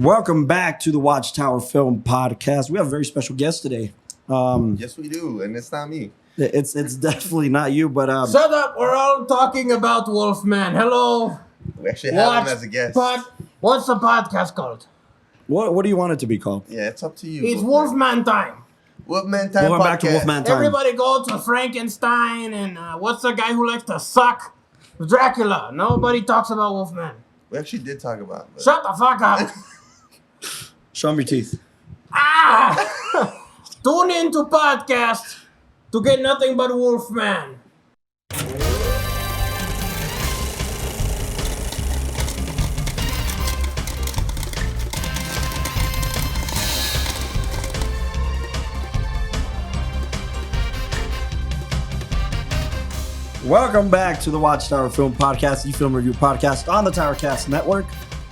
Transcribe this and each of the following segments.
Welcome back to the WatchTower Film Podcast. We have a very special guest today. Yes, we do, and it's not me. It's definitely not you, but Shut up! We're all talking about Wolfman. Hello. We actually have him as a guest. What's the podcast called? what do you want it to be called? Yeah, it's up to you. It's Wolfman time. Wolfman time. Going back to Wolfman time. Everybody go to Frankenstein and what's the guy who likes to suck? Dracula. Nobody talks about Wolfman. We actually did talk about it. Shut the fuck up. Show me your teeth. Tune into podcast to get nothing but Wolfman. Welcome back to the WatchTower Film Podcast, the film review podcast on the Towercast Network.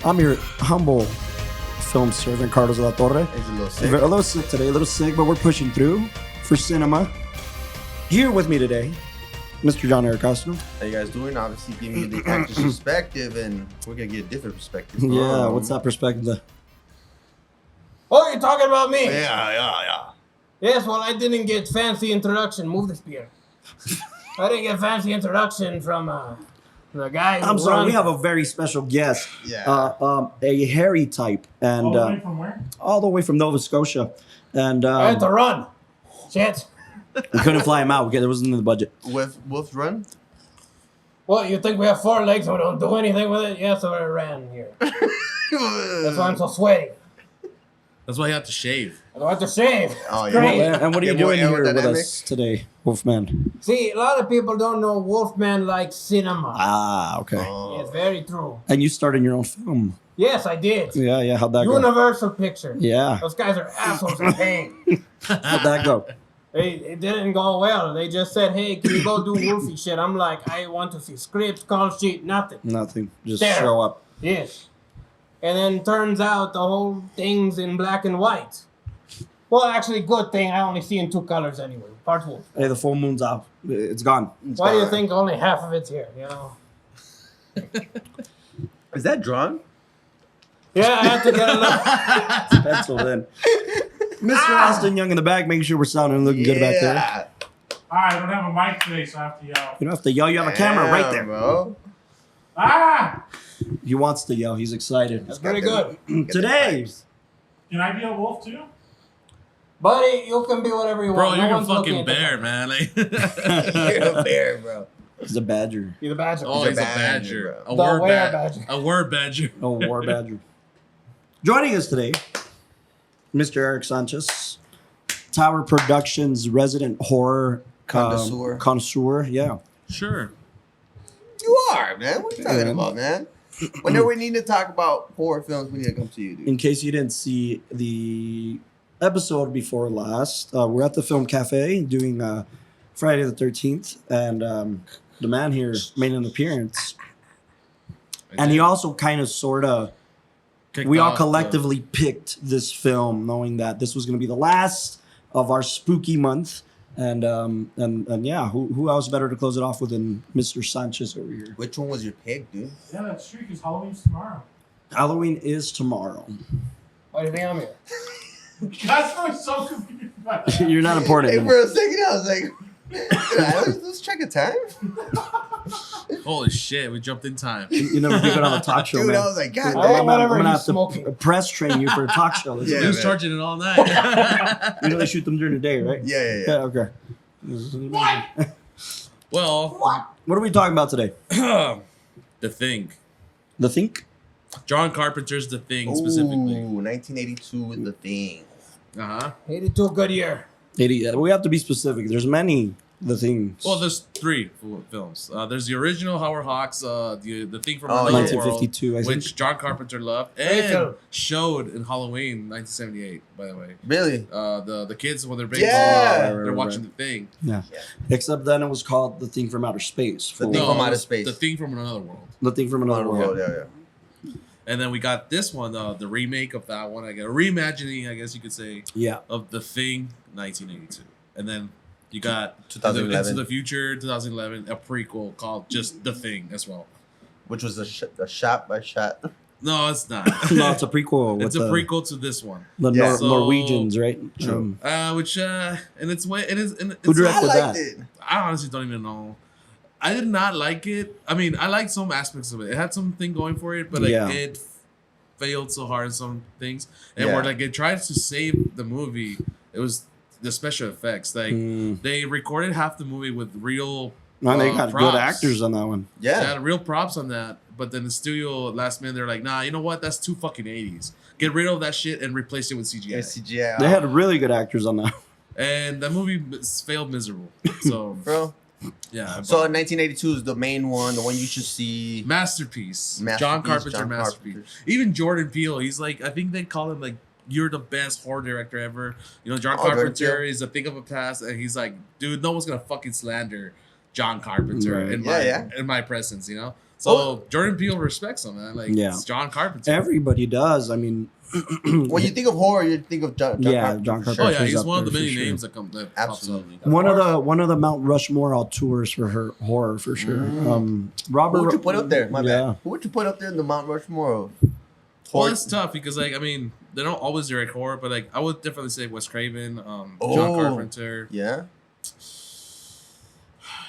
I'm your humble film servant, Carlos de la Torre. He's a little sick. A little sick today, a little sick, but we're pushing through for cinema. Here with me today, Mr. John Erik Sanchez. How you guys doing? Obviously, giving you the actor's perspective, and we're gonna get a different perspective. Yeah, what's that perspective? Oh, you're talking about me? Yeah. Yes, well, I didn't get fancy introduction. Move the spear. I didn't get fancy introduction from the guy who I'm sorry, runs- we have a very special guest. Yeah. A hairy type. And All the way from where? all the way from Nova Scotia. And I had to run. Shit. we couldn't fly him out because it wasn't in the budget. With Wolf's Run. What, you think we have 4 legs and we don't do anything with it? Yeah, so I ran here. That's why I'm so sweaty. That's why you have to shave. I don't have to shave. Oh, It's yeah. great. And what are you Get more doing here with aerodynamic? us today, Wolfman? See, a lot of people don't know Wolfman likes cinema. Ah, okay. Oh. It's very true. And you started your own film. Yes, I did. Yeah, how'd that go? Universal Picture. Yeah, Those guys are assholes in pain. how'd that go? It didn't go well. They just said, hey, can you go do Wolfie shit? I'm like, I want to see scripts, call sheet, nothing. Nothing. Just There. show up. Yes. And then turns out the whole thing's in black and white. Well, actually, good thing I only see in 2 colors anyway. Part wolf. Hey, the full moon's out. It's gone. Why do you think only half of it's here? You know? Is that drawn? Yeah, I had to get a look. It's penciled in. Mr. Austin Young in the back, making sure we're sounding and looking good back there. I don't have a mic today, so I have to yell. You don't have to yell. You have a camera right there. Bro. Ah! He wants to yell. He's excited. That's pretty good. Today, Can I be a wolf too? Buddy, you can be whatever you Bro, want. you're No a one's looking fucking at the bear, camera. man. Like, You're a bear, bro. he's a badger. You're the badger. oh, He's a he's a badger, badger. bro. A The word where badger. badger. A word badger. Oh, war badger. Joining us today, Mr. Erik Sanchez, Tower Productions resident horror connoisseur. Yeah. Sure. You are, man. What are you talking about, man? Whenever we need to talk about horror films, we need to come to you, dude. In case you didn't see the episode before last, we're at the Film Cafe doing Friday the 13th, and the man here made an appearance. And he also kind of sort of, we all collectively picked this film knowing that this was going to be the last of our spooky month. And yeah, who else better to close it off with than Mr. Sanchez over here? Which one was your pick, dude? Yeah, that's true, because Halloween's tomorrow. Halloween is tomorrow. Why do you think I'm here? That's why I'm so confused by that. You're not important Hey, anymore. for a second, I was like, let's check a time. Holy shit, we jumped in time. You never pick it on a talk show, Dude, man. I was like, God I damn. want whatever I'm gonna he's have to smoking. press train you for a talk show. Yeah, He was man. charging it all night. You know they shoot them during the day, right? Yeah. Okay. What? Well, What are we talking about today? The Thing. The Think? John Carpenter's The Thing specifically. Ooh, 1982 with The Thing. Uh-huh. 82, good year. 80. We have to be specific. There's many The Things. Well, there's 3 films. There's the original Howard Hawks, the Thing from Oh, Another 1952, World, I think. which John Carpenter loved Great and film. showed in Halloween 1978. By the way, Really? the kids when they're babies, Yeah. they're watching The Thing. Yeah. Yeah. Except then it was called The Thing from Outer Space. The Thing from Outer Space. The Thing from Another World. The Thing from Another World. Yeah. And then we got this one, the remake of that one, I guess, a reimagining, I guess you could say, Yeah. of The Thing, 1982. And then you got 2011. Into the Future, 2011, a prequel called just The Thing as well. Which was a shot by shot. No, it's not. No, it's a prequel. It's a prequel to this one. The Yeah. Norwegians, right? True. Which in its way, it is. Who I directed liked that? it. I honestly don't even know. I did not like it. I mean, I liked some aspects of it. It had something going for it, but like Yeah. it failed so hard in some things. And Yeah. where like it tried to save the movie, it was the special effects. Like they recorded half the movie with real. Man, they got props. good actors on that one. They Yeah. had real props on that, but then the studio last minute they're like, nah, you know what? That's too fucking 80s. Get rid of that shit and replace it with CGI. Yeah, CGI. They had really good actors on that. And that movie failed miserable. So Bro. yeah. So 1982 is the main one, the one you should see. Masterpiece. John Masterpiece, Carpenter John masterpiece. Carpenter. Even Jordan Peele, he's like, I think they call him like, you're the best horror director ever. You know, John Oh, Jordan Carpenter Peele. is a thing of a past, and he's like, dude, no one's gonna fucking slander John Carpenter Right. in my presence, you know. So Jordan Peele respects him, man. Like, Yeah. it's John Carpenter. Everybody does. I mean, When you think of horror, you think of John Yeah, Carpenter. John for Oh Carpenter. yeah, He's he's up one of the there for many sure. names that pops up. Absolutely. one of the Mount Rushmore tours for her horror for sure. Robert, Who would you put up there? My Yeah. bad. Who would you put up there in the Mount Rushmore of Well, horror? it's tough because, like, I mean, they don't always direct horror, but like, I would definitely say Wes Craven, John Oh. Carpenter. Yeah.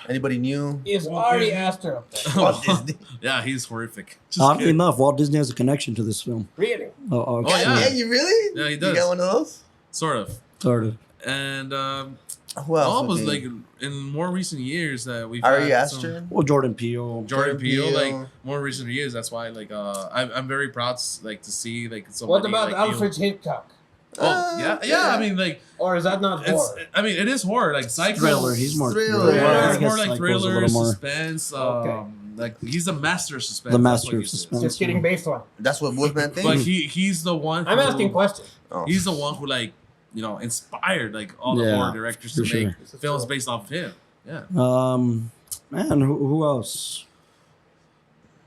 Anybody new? Is Ari Aster up there? Walt Disney. Yeah, he's horrific. Just Oddly kidding. enough, Walt Disney has a connection to this film. Really? Oh, Oh, yeah. Yeah, you really? Yeah, he You does. got one of those? Sort of. sort of. And Who else? almost would like be? in more recent years that we've Ari had some- Aster? Well, Jordan Peele. Jordan Peele, Peele. like more recent years. That's why, like, I'm very proud, like, to see like somebody. What about like, Alfred Hitchcock? Oh yeah. I mean, like, Or is that not it's. horror? I mean, it is horror, like Psycho. Thriller. He's more Thriller. Yeah, I it's guess more like Psycho's a thriller, little more- suspense. Okay. Like he's the master of suspense. The That's master what of he is. suspense. Just getting baseline. That's what Wolfman thinks? But he's the one. I'm who- asking questions. Oh. He's the one who, like, you know, inspired like all the Yeah, horror directors to for make sure. films based off of him. Yeah. Man, who else?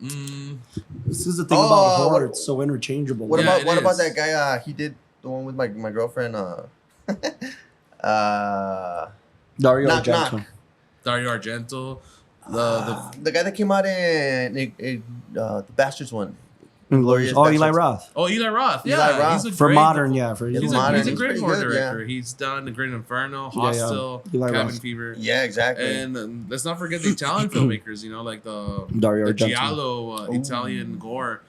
Mm, This is the thing Oh, about horror; what- it's so interchangeable. What Yeah, about it that is. guy? He did the one with my girlfriend. Dario Knock, Argento? knock. Dario Argento. The guy that came out in the Bastards one. Inglorious. Oh, Eli Roth. Eli Roth. Yeah, Eli Roth. he's a For great, modern, yeah. For He's He's, modern. he's a He's great pretty horror good, yeah. director. He's done The Great Inferno, Yeah, yeah. Hostel, Eli Cabin Roth. Fever. Yeah, exactly. And let's not forget the Italian filmmakers, you know, like the Dario Argento. Giallo Italian gore.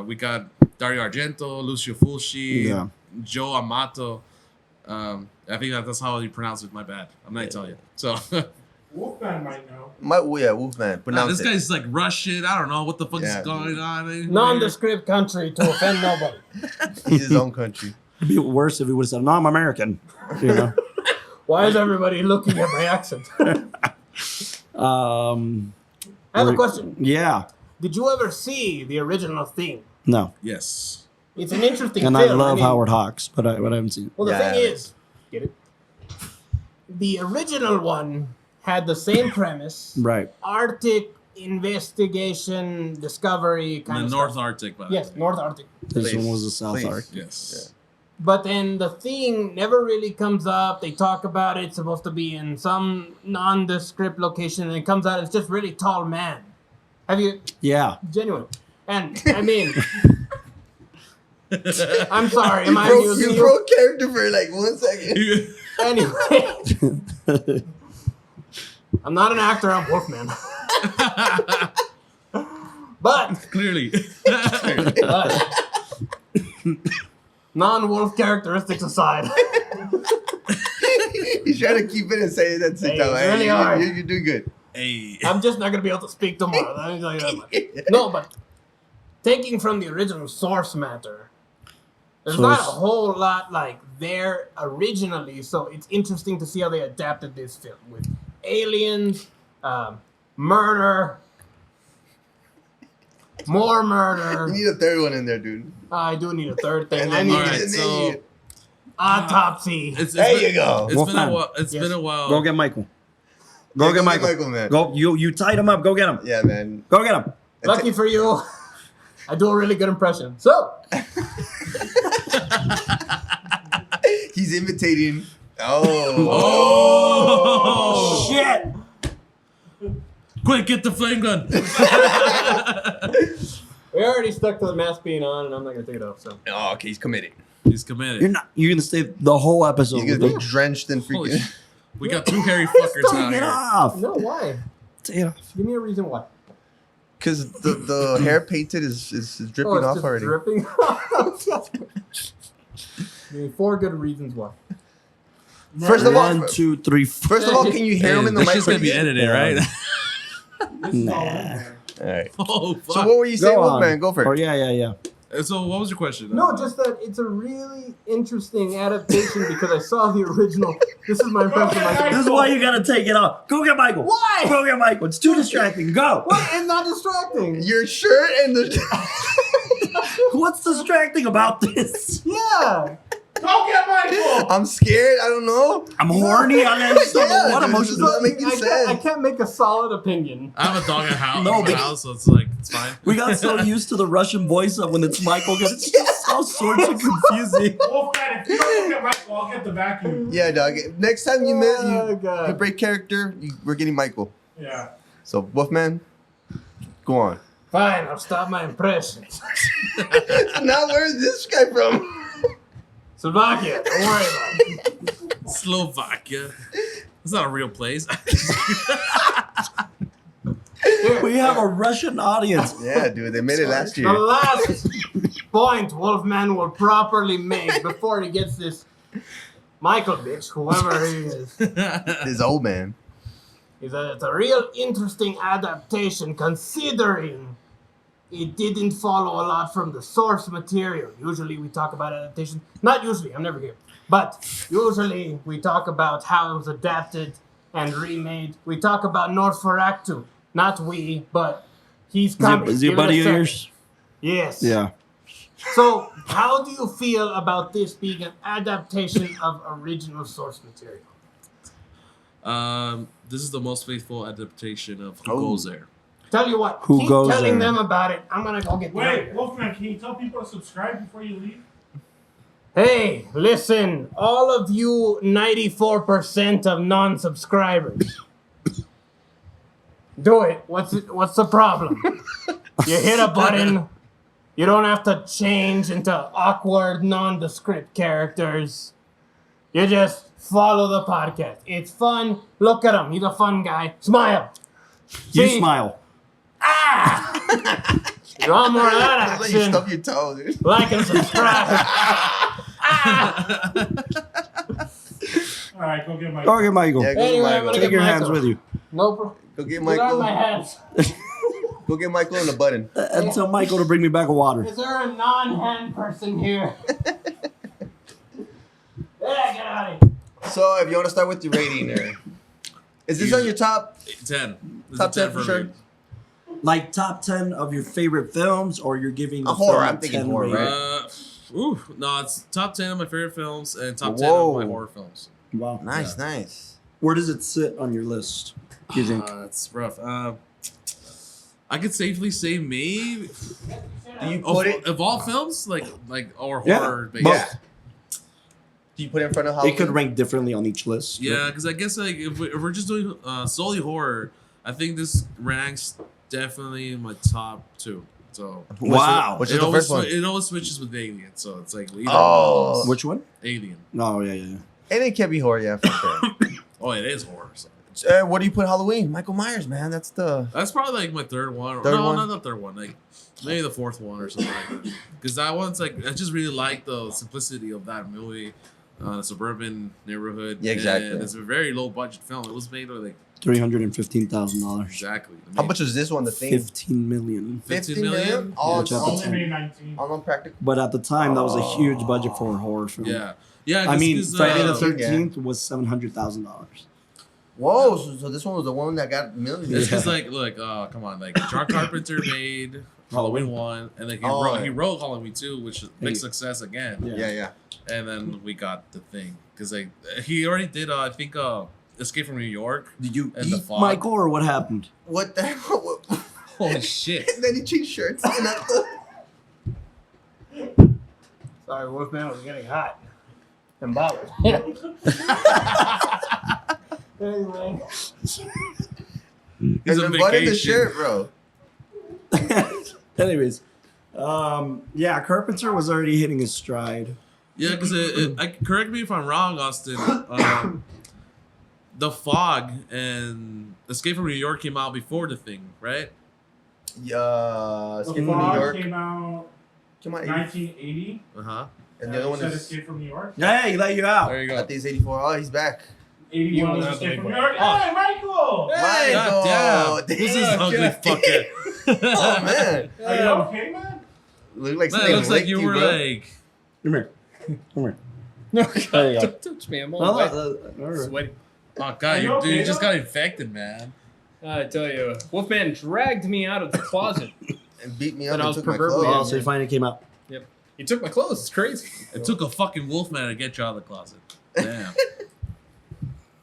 We got Dario Argento, Lucio Fulci, Yeah. Joe Amato. I think that's how you pronounce it. My bad. I'm not Italian. So Wolfman might know. Wolfman. Pronounce this it. guy's like Russian. I don't know what the fuck Yeah, is going on. Nondescript country to offend nobody. He's his own country. It'd be worse if he would have said, "No, I'm American." You know. Why is everybody looking at my accent? I have a question. Yeah. Did you ever see the original Thing? No. Yes. It's an interesting And film. I love mean, Howard Hawks, but I haven't seen it. Well, the Yeah, thing I is, get it? The original one had the same premise. Right. Arctic investigation, discovery kind The of North stuff. Arctic, by the Yes, way. North Arctic. This Please. one was the South Please. Arctic. Yes. But then the Thing never really comes up. They talk about it. It's supposed to be in some nondescript location, and it comes out. It's just really tall man. Have you Yeah. genuine? And I mean, I'm sorry. Am I You using you? broke character for like 1 second. Anyway, I'm not an actor. I'm Wolfman. But Clearly. non-wolf characteristics aside, He's trying to keep it and say it at the same Hey, time. you really are. You're doing good. Hey. I'm just not gonna be able to speak tomorrow. Let me tell you that much. No, but taking from the original source matter, there's not a Source. whole lot like there originally. So it's interesting to see how they adapted this film with aliens, murder, more You murder. need a third one in there, dude. I do need a third thing. And I then need you Alright, and then so- you- autopsy. There you go. It's been a Wolfman. while. It's Yes. been a while. Go get Michael. Go Yeah, get Michael. man. Go. You tied him up. Go get him. Yeah, man. Go get him. Lucky for you, I do a really good impression. So, He's imitating. Oh. Oh, shit. Quick, get the flame gun. We already stuck to the mask being on, and I'm not gonna take it off. So. Oh, okay, he's committed. He's committed. You're gonna stay the whole episode. He's gonna with be it. drenched in Holy freaking. shit. We got two hairy fuckers out Take it here. off. No, why? Take it off. Give me a reason why. Because the hair painted is dripping it's off just already. dripping. Give me 4 good reasons why. First of all, 1, 2, 3, 4. first of all, can you hear him in the This mic? shit's gonna be again? edited, right? Nah. All right. Oh fuck. So what were you saying, Go on. Wolfman? Go for Oh it. yeah. So what was your question? No, just that it's a really interesting adaptation because I saw the original. This is my impression of Michael. This is why you gotta take it off. Go get Michael. Why? Go get Michael. It's too distracting. Go. What? It's not distracting. Your shirt and the. What's distracting about this? Yeah. Go get Michael! I'm scared. I don't know. I'm horny on this. Yeah, What dude, emotions? this is not making I sense. can't make a solid opinion. I have a dog at house. No, No, but- house, so it's like it's fine. We got so used to the Russian voice of when it's Michael. It's just all sorts of confusing. Wolfman, if you don't get Michael, I'll get the vacuum. Yeah, dog. Next time you Oh, God. you break character, we're getting Michael. Yeah. So Wolfman, go on. Fine, I'll stop my impressions. Now where's this guy from? Slovakia, don't worry about it. Slovakia. It's not a real place. We have a Russian audience. Yeah, dude, they made it last The year. last point Wolfman will properly make before he gets this Michael bitch, whoever he is, This old man. is that it's a real interesting adaptation considering it didn't follow a lot from the source material. Usually we talk about adaptation. Not usually, I'm never here. But usually we talk about how it was adapted and remade. We talk about Nosferatu. Not we, but he's coming. Is he a Give it buddy of second. yours? Yes. Yeah. So, how do you feel about this being an adaptation of original source material? This is the most faithful adaptation of Who Oh. Goes There. Tell you what, Who keep goes telling there? them about it. I'm gonna go get Wait, them. Wolfman, can you tell people to subscribe before you leave? Hey, listen, all of you 94% of non-subscribers. Do it. What's the problem? You hit a button. You don't have to change into awkward, nondescript characters. You just follow the podcast. It's fun. Look at him. He's a fun guy. Smile. You See? smile. You want more of that It's like you action? stub your toe, dude. Like and subscribe. All right, go get Michael. Go get Michael. Yeah, go Anyway, get I'm Michael. gonna Take get your Michael. hands with you. No problem. Go get Get out Michael. of my hands. Go get Michael and a button. And tell Michael to bring me back a water. Is there a non-hand person here? Yeah, get out of here. So if you want to start with your rating there. Is this on your top? 10. This Top is a 10 for sure. me. Like top 10 of your favorite films, or you're giving the horror, film I'm thinking 10 horror, rating? right? No, it's top 10 of my favorite films and top 10 Whoa. of my horror films. Wow. Nice, nice. Where does it sit on your list? Do you think? It's rough. I could safely say maybe Do you put it? of all films, like or Yeah. horror based. Yeah. Do you put it in front of Halloween? It could rank differently on each list. Yeah, because I guess like if we're just doing solely horror, I think this ranks definitely in my top 2. So Wow. Which it is the always first one? it always switches with Alien, so it's like either Oh. Which one? Alien. No, yeah. And it can be horror, yeah, for sure. Oh, it is horror. So. What do you put Halloween? Michael Myers, man. That's the. That's probably like my third one. Third no, one? not the third one. Like maybe the fourth one or something like that. Because that one's like I just really like the simplicity of that movie. Suburban neighborhood. Yeah, exactly. And it's a very low budget film. It was made with like $315,000. exactly. How much was this one? The thing? 15 million. 15 million? million? All Yeah, chapter Only 10. made 19. all unpractical. But at the time, that was a huge budget for a horror film. Yeah, yeah. I mean, 'cause, Friday the third- 13th was $700,000. Whoa, so this one was the one that got millions. It's because like look, come on, like John Carpenter made Halloween 1, and then he wrote Halloween 2, which is a big success again. Yeah. Yeah. And then we got The Thing because like he already did I think Escape from New York. Did you And the eat fog. Michael, or what happened? What the hell? What? Holy shit! And then he changed shirts. And that's the... Sorry, Wolfman was getting hot and bothered. Anyway. He's And on then button the vacation. shirt, bro. Anyways, Yeah, Carpenter was already hitting his stride. Yeah, because correct me if I'm wrong, Austin. The Fog and Escape from New York came out before The Thing, right? Yeah, The Escape from New Fog York. came out Come on, 1980. Uh huh. and the other one said is. Escape from New York. Yeah, he let you out. There you I go. think it's 84. Oh, he's back. 81 was You Escape from New want York. to Hey, Michael! Michael! God damn. Who's this Damn. ugly God fucker? Oh man, Are you okay, man? look like Man, something it looks like licked you were bro. like. Come here. Come here. No, There you go. don't touch me. I'm all No, wet. all right. Sweaty. Oh god, Are you you, okay, you just though? got infected, man. I tell you, Wolfman dragged me out of the closet. and beat me up And I and was took my proverbially- Oh, clothes. so he finally came out. He took my clothes. It's crazy. It took a fucking wolfman to get you out of the closet. Damn.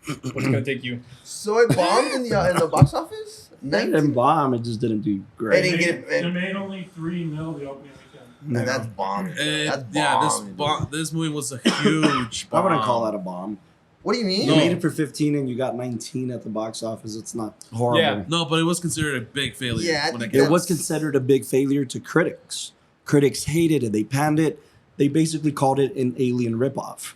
What's gonna take you? So it bombed in the box office. It didn't bomb. It just didn't do They great. didn't get it. It made only $3 million the opening weekend. No. And that's bombing. That's Yeah, bombing. this movie was a huge I bomb. wouldn't call that a bomb. What do you mean? You No. made it for 15 and you got 19 at the box office. It's not horrible. Yeah. No, but it was considered a big failure. Yeah, when it It came was out. considered a big failure to critics. Critics hated it. They panned it. They basically called it an Alien ripoff.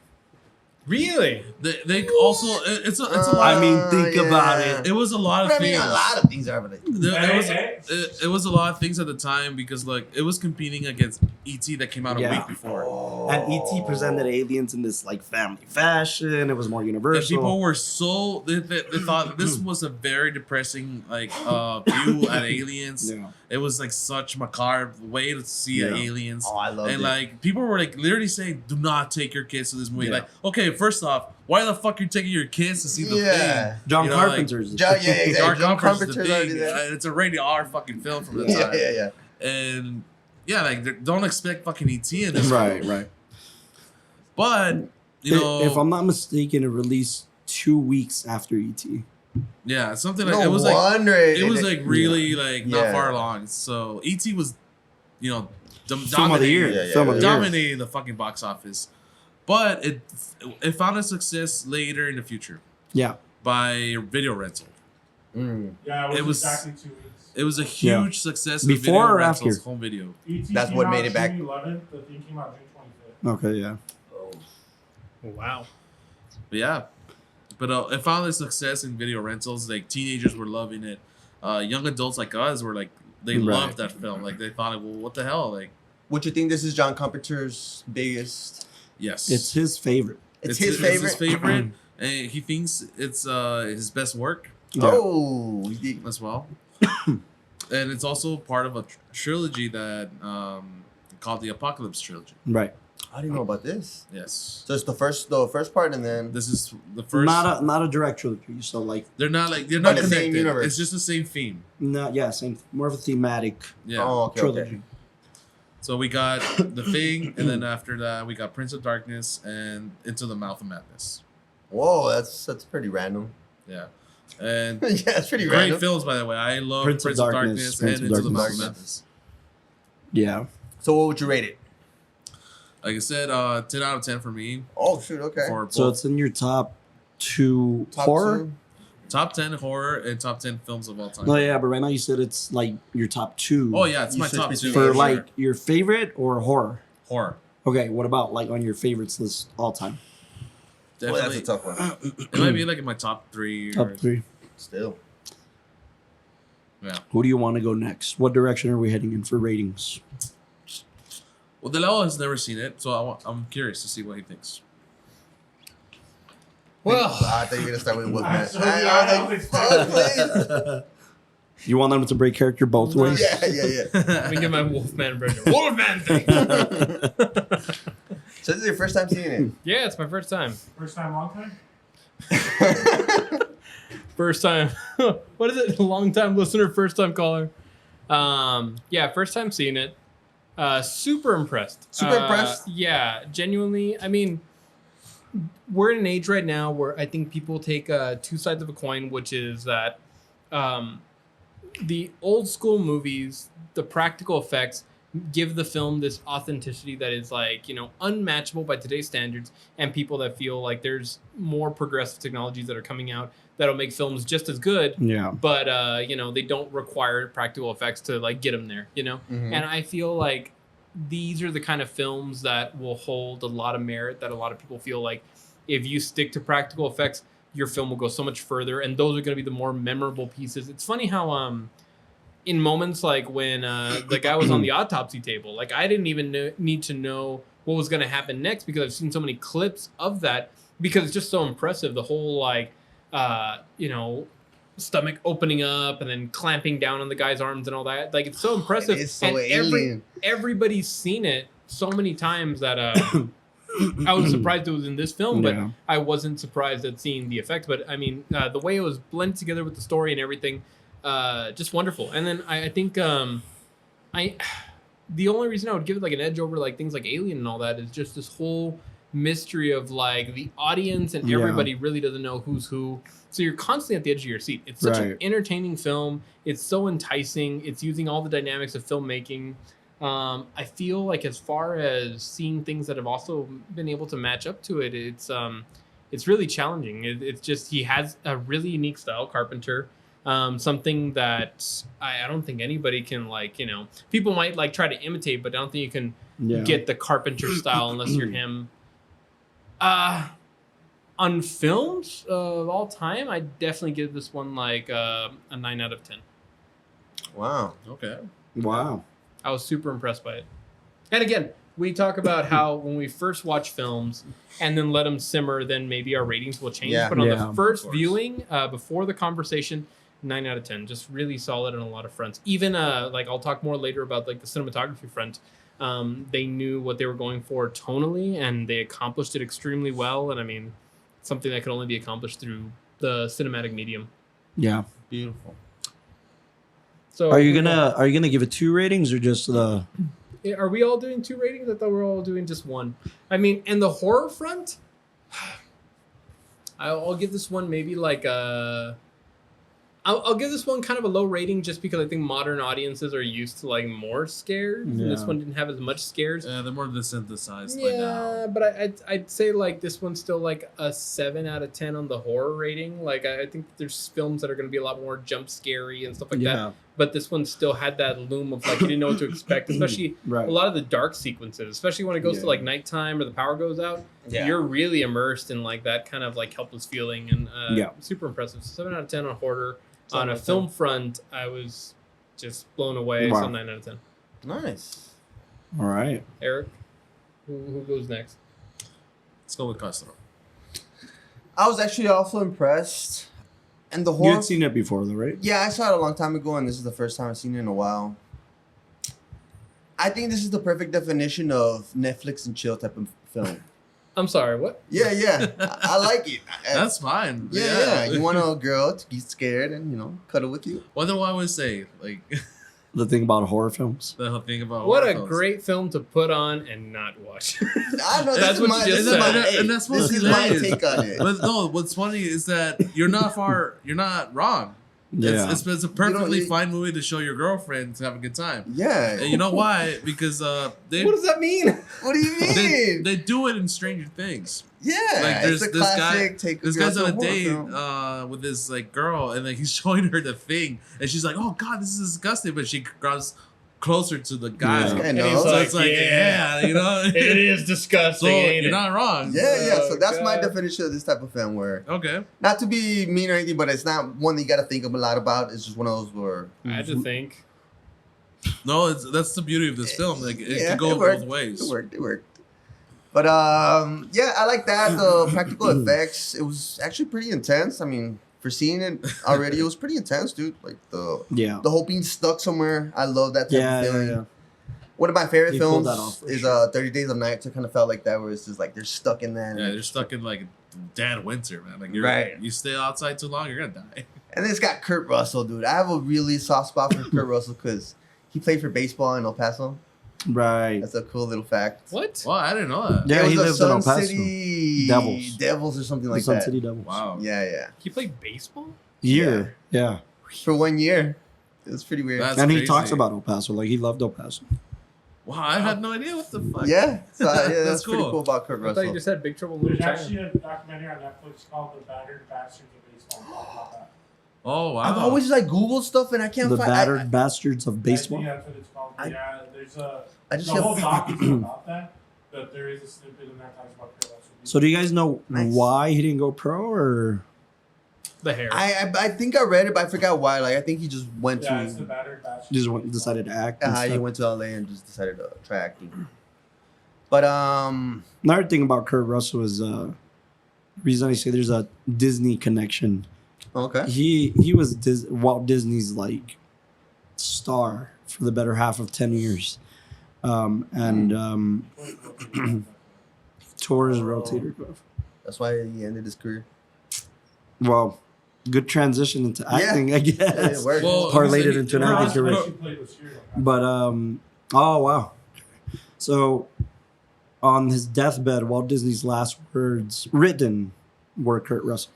Really? They also it's a lot. I mean, think yeah. about it. It was a lot of But I mean, things. a lot of things are happening. It was a lot of things at the time because like it was competing against E.T. that came out a Yeah. week before. And E.T. presented aliens in this like family fashion. It was more And universal. people were so they thought this was a very depressing like view at aliens. Yeah. It was like such macabre way to see Yeah. aliens. Oh, I love And it. like people were like literally saying, "Do not take your kids to this movie." Yeah. Like, okay, first off, why the fuck are you taking your kids to see the Yeah. thing? John You know, like, Carpenter's. Yeah, exactly. Dark John Carpenter's the Carpenter's thing. already there. It's a rated R fucking film from the Yeah, time. yeah. And yeah, like don't expect fucking ET in this. Right, film. right. But you know, If I'm not mistaken, it released 2 weeks after E E.T. yeah, something like No it was like wonder it was like really like not Yeah. far along. So ET was, you know, Film of the year. Yeah, yeah, Film of the year. dominating the fucking box office. But it found a success later in the future Yeah. by video rental. Mm. Yeah, It it was- was exactly 2 weeks. It was a Yeah. huge success. Before with video or rentals, after? home video. E.T. That's came what out made it back. June 11th. The thing came out June 25th. Okay, yeah. Wow. But yeah, but it found a success in video rentals. Like teenagers were loving it. Young adults like us were like they Right. loved that film. Like they thought, well, what the hell? Like Would you think this is John Carpenter's biggest? yes, It's his favorite. It's his favorite. It's his favorite, and he thinks it's his best work Yeah. Oh, he- as well. And it's also part of a trilogy that called the Apocalypse trilogy. Right. I didn't know about this. Yes, So it's the first part, and then this is the first. Not a direct trilogy. So like they're not the connected. same universe. It's just the same theme. not same more of a thematic Yeah. Oh, okay, trilogy. okay. So we got The Thing, and then after that we got Prince of Darkness and Into the Mouth of Madness. Whoa, that's pretty random. Yeah, and Yeah, it's pretty great random. films by the way. I love Prince Prince, of of Darkness, Darkness, Prince and of Into the Mouth of Darkness. Madness. Yeah. So what would you rate it? Like I said, 10 out of 10 for me. Oh shoot, okay. For So both it's in your top 2 Top horror? two? top 10 horror and top 10 films of all time. No, yeah, but right now you said it's like your top 2. Oh yeah, it's You my switch top between 2 For sure. like your favorite or horror? horror. Okay, what about like on your favorites list all time? Well, that's Definitely, a tough one. it might be like in my top 3. Top 3. Still. Yeah. Who do you want to go next? What direction are we heading in for ratings? Well, Delao has never seen it, so I'm curious to see what he thinks. Well, I thought you were gonna start with Wolfman. So I was like, oh, You want them to break character both ways? please. Yeah. let me get my Wolfman burger. Wolfman thing. So this is your first time seeing it. Yeah, it's my first time. First time, long time? First time. What is it? Long time listener, first time caller. Yeah, first time seeing it. Super impressed. Super impressed? Yeah, genuinely. I mean, we're in an age right now where I think people take two sides of a coin, which is that the old school movies, the practical effects give the film this authenticity that is like, unmatchable by today's standards, and people that feel like there's more progressive technologies that are coming out that'll make films just as good. Yeah. But they don't require practical effects to like get them there, Mhm. And I feel like these are the kind of films that will hold a lot of merit, that a lot of people feel like if you stick to practical effects, your film will go so much further, and those are going to be the more memorable pieces. It's funny how in moments like when the guy was on the autopsy table, like I didn't even need to know what was going to happen next because I've seen so many clips of that, because it's just so impressive. The whole like stomach opening up and then clamping down on the guy's arms and all that. Like, it's so impressive. It is so and alien. everybody's seen it so many times that I was surprised it was in this film, but Yeah. I wasn't surprised at seeing the effects. But I mean, the way it was blended together with the story and everything, just wonderful. And then I think the only reason I would give it like an edge over like things like Alien and all that is just this whole mystery of like the audience and Yeah. everybody really doesn't know who's who. So you're constantly at the edge of your seat. It's such an Right. entertaining film. It's so enticing. It's using all the dynamics of filmmaking. I feel like as far as seeing things that have also been able to match up to it, it's really challenging. It's just, he has a really unique style, Carpenter. Something that I don't think anybody can like, people might like try to imitate, but I don't think you can Yeah. get the Carpenter style unless you're him. On films of all time, I definitely give this one like a 9 out of 10. Wow. Okay. Wow. I was super impressed by it. And again, we talk about how when we first watch films and then let them simmer, then maybe our ratings will change. Yeah. But on Yeah. the first Of course. viewing, before the conversation, 9 out of 10. Just really solid on a lot of fronts. Even like I'll talk more later about like the cinematography front. They knew what they were going for tonally, and they accomplished it extremely well. And I mean, something that could only be accomplished through the cinematic medium. Yeah. Beautiful. So Are you gonna give it 2 ratings or just the? Are we all doing 2 ratings? I thought we were all doing just 1. I mean, and the horror front, I'll give this one maybe like a. I'll give this one kind of a low rating just because I think modern audiences are used to like more scares, and this Yeah. one didn't have as much scares. They're more desynthesized by Yeah, now. but I'd say like this one's still like a 7 out of 10 on the horror rating. Like I think there's films that are going to be a lot more jump scary and stuff like that. Yeah. But this one still had that loom of like you didn't know what to expect, especially Right. a lot of the dark sequences, especially when it goes to Yeah. like nighttime or the power goes out. Yeah. You're really immersed in like that kind of like helpless feeling, and Yeah. super impressive. 7 out of 10 on horror. 7 On a out of 10. film front, I was just blown away. So Wow. 9 out of 10. Nice. All right. Eric, who goes next? Let's go with Customer. I was actually also impressed. And the You horror. had seen it before, though, right? Yeah, I saw it a long time ago, and this is the first time I've seen it in a while. I think this is the perfect definition of Netflix and chill type of film. I'm sorry, what? Yeah. I like it. That's fine. Yeah. You want a girl to be scared and, cuddle with you. What do I always say? Like, The thing about horror films. the whole thing about What horror a films. great film to put on and not watch. I know That's this what is you my, just this is my, said. hey, And that's this what is it my is. take on it. But no, what's funny is that you're not wrong. Yeah. It's a perfectly you- fine movie to show your girlfriend to have a good time. Yeah. And you know why? Because they What does that mean? What do you mean? they do it in Stranger Things. Yeah. Like there's it's a this guy, classic take a this girl guy's to on a horror date film. with this like girl, and like he's showing her the thing, and she's like, "Oh God, this is disgusting," but she draws closer to the guy. Yeah. I And know. he's So it's like, yeah. yeah, you know, It is disgusting, So ain't you're it? not wrong. Yeah. So that's my God. definition of this type of film where, Okay. not to be mean or anything, but it's not one that you got to think of a lot about. It's just one of those where, I had to think. No, that's the beauty of this film. Like it Yeah, can go it worked. both ways. It worked. But yeah, I like that. The practical effects, it was actually pretty intense. I mean, for seeing it already, it was pretty intense, dude. Like the Yeah. whole being stuck somewhere. I love that type Yeah, of yeah, feeling. yeah. One of my favorite He pulled films that off for is sure. 30 Days of Night. It kind of felt like that, where it's just like they're stuck in that. Yeah, you're stuck in like dead winter, man. Like you're Right. You stay outside too long, you're gonna die. And then it's got Kurt Russell, dude. I have a really soft spot for Kurt Russell because he played for baseball in El Paso. Right. That's a cool little fact. What? Well, I didn't know that. Yeah, It he was lived the in El Sun Paso. City Devils. or something The like Sun that. City Devils. Wow. Yeah. He played baseball? Year. Yeah. For 1 year. It was pretty weird. That's And he crazy. talks about El Paso. Like, he loved El Paso. Wow, I had no idea what the fuck. Yeah, so, yeah, That's that's pretty cool. cool about Kurt I thought you Russell. just had Big Trouble in Little There's China. actually a documentary on Netflix called The Battered Bastards of Baseball. Talk about that. Oh wow. I've always like Googled stuff and I can't The find. battered bastards of baseball. I think that's what it's called. I- Yeah, there's a I just the whole have, doc is about that, but there is a snippet in there that talks about Kurt Russell. So do you guys know Nice. why he didn't go pro, or The hair. I think I read it, but I forgot why. Like I think he just went Yeah, it's the to Battered Bastards. just of Baseball. decided to act? And he stuff? went to LA and just decided to try acting. But Another thing about Kurt Russell is reason I say there's a Disney connection. okay. He was Walt Disney's like star for the better half of 10 years, and tore his rotator cuff. That's why he ended his career. Well, good transition into acting, I guess. Yeah, it worked. Well, Parlayed it he- into an Kurt acting Russell- career. She played with Serial. But oh wow. So on his deathbed, Walt Disney's last words written were Kurt Russell.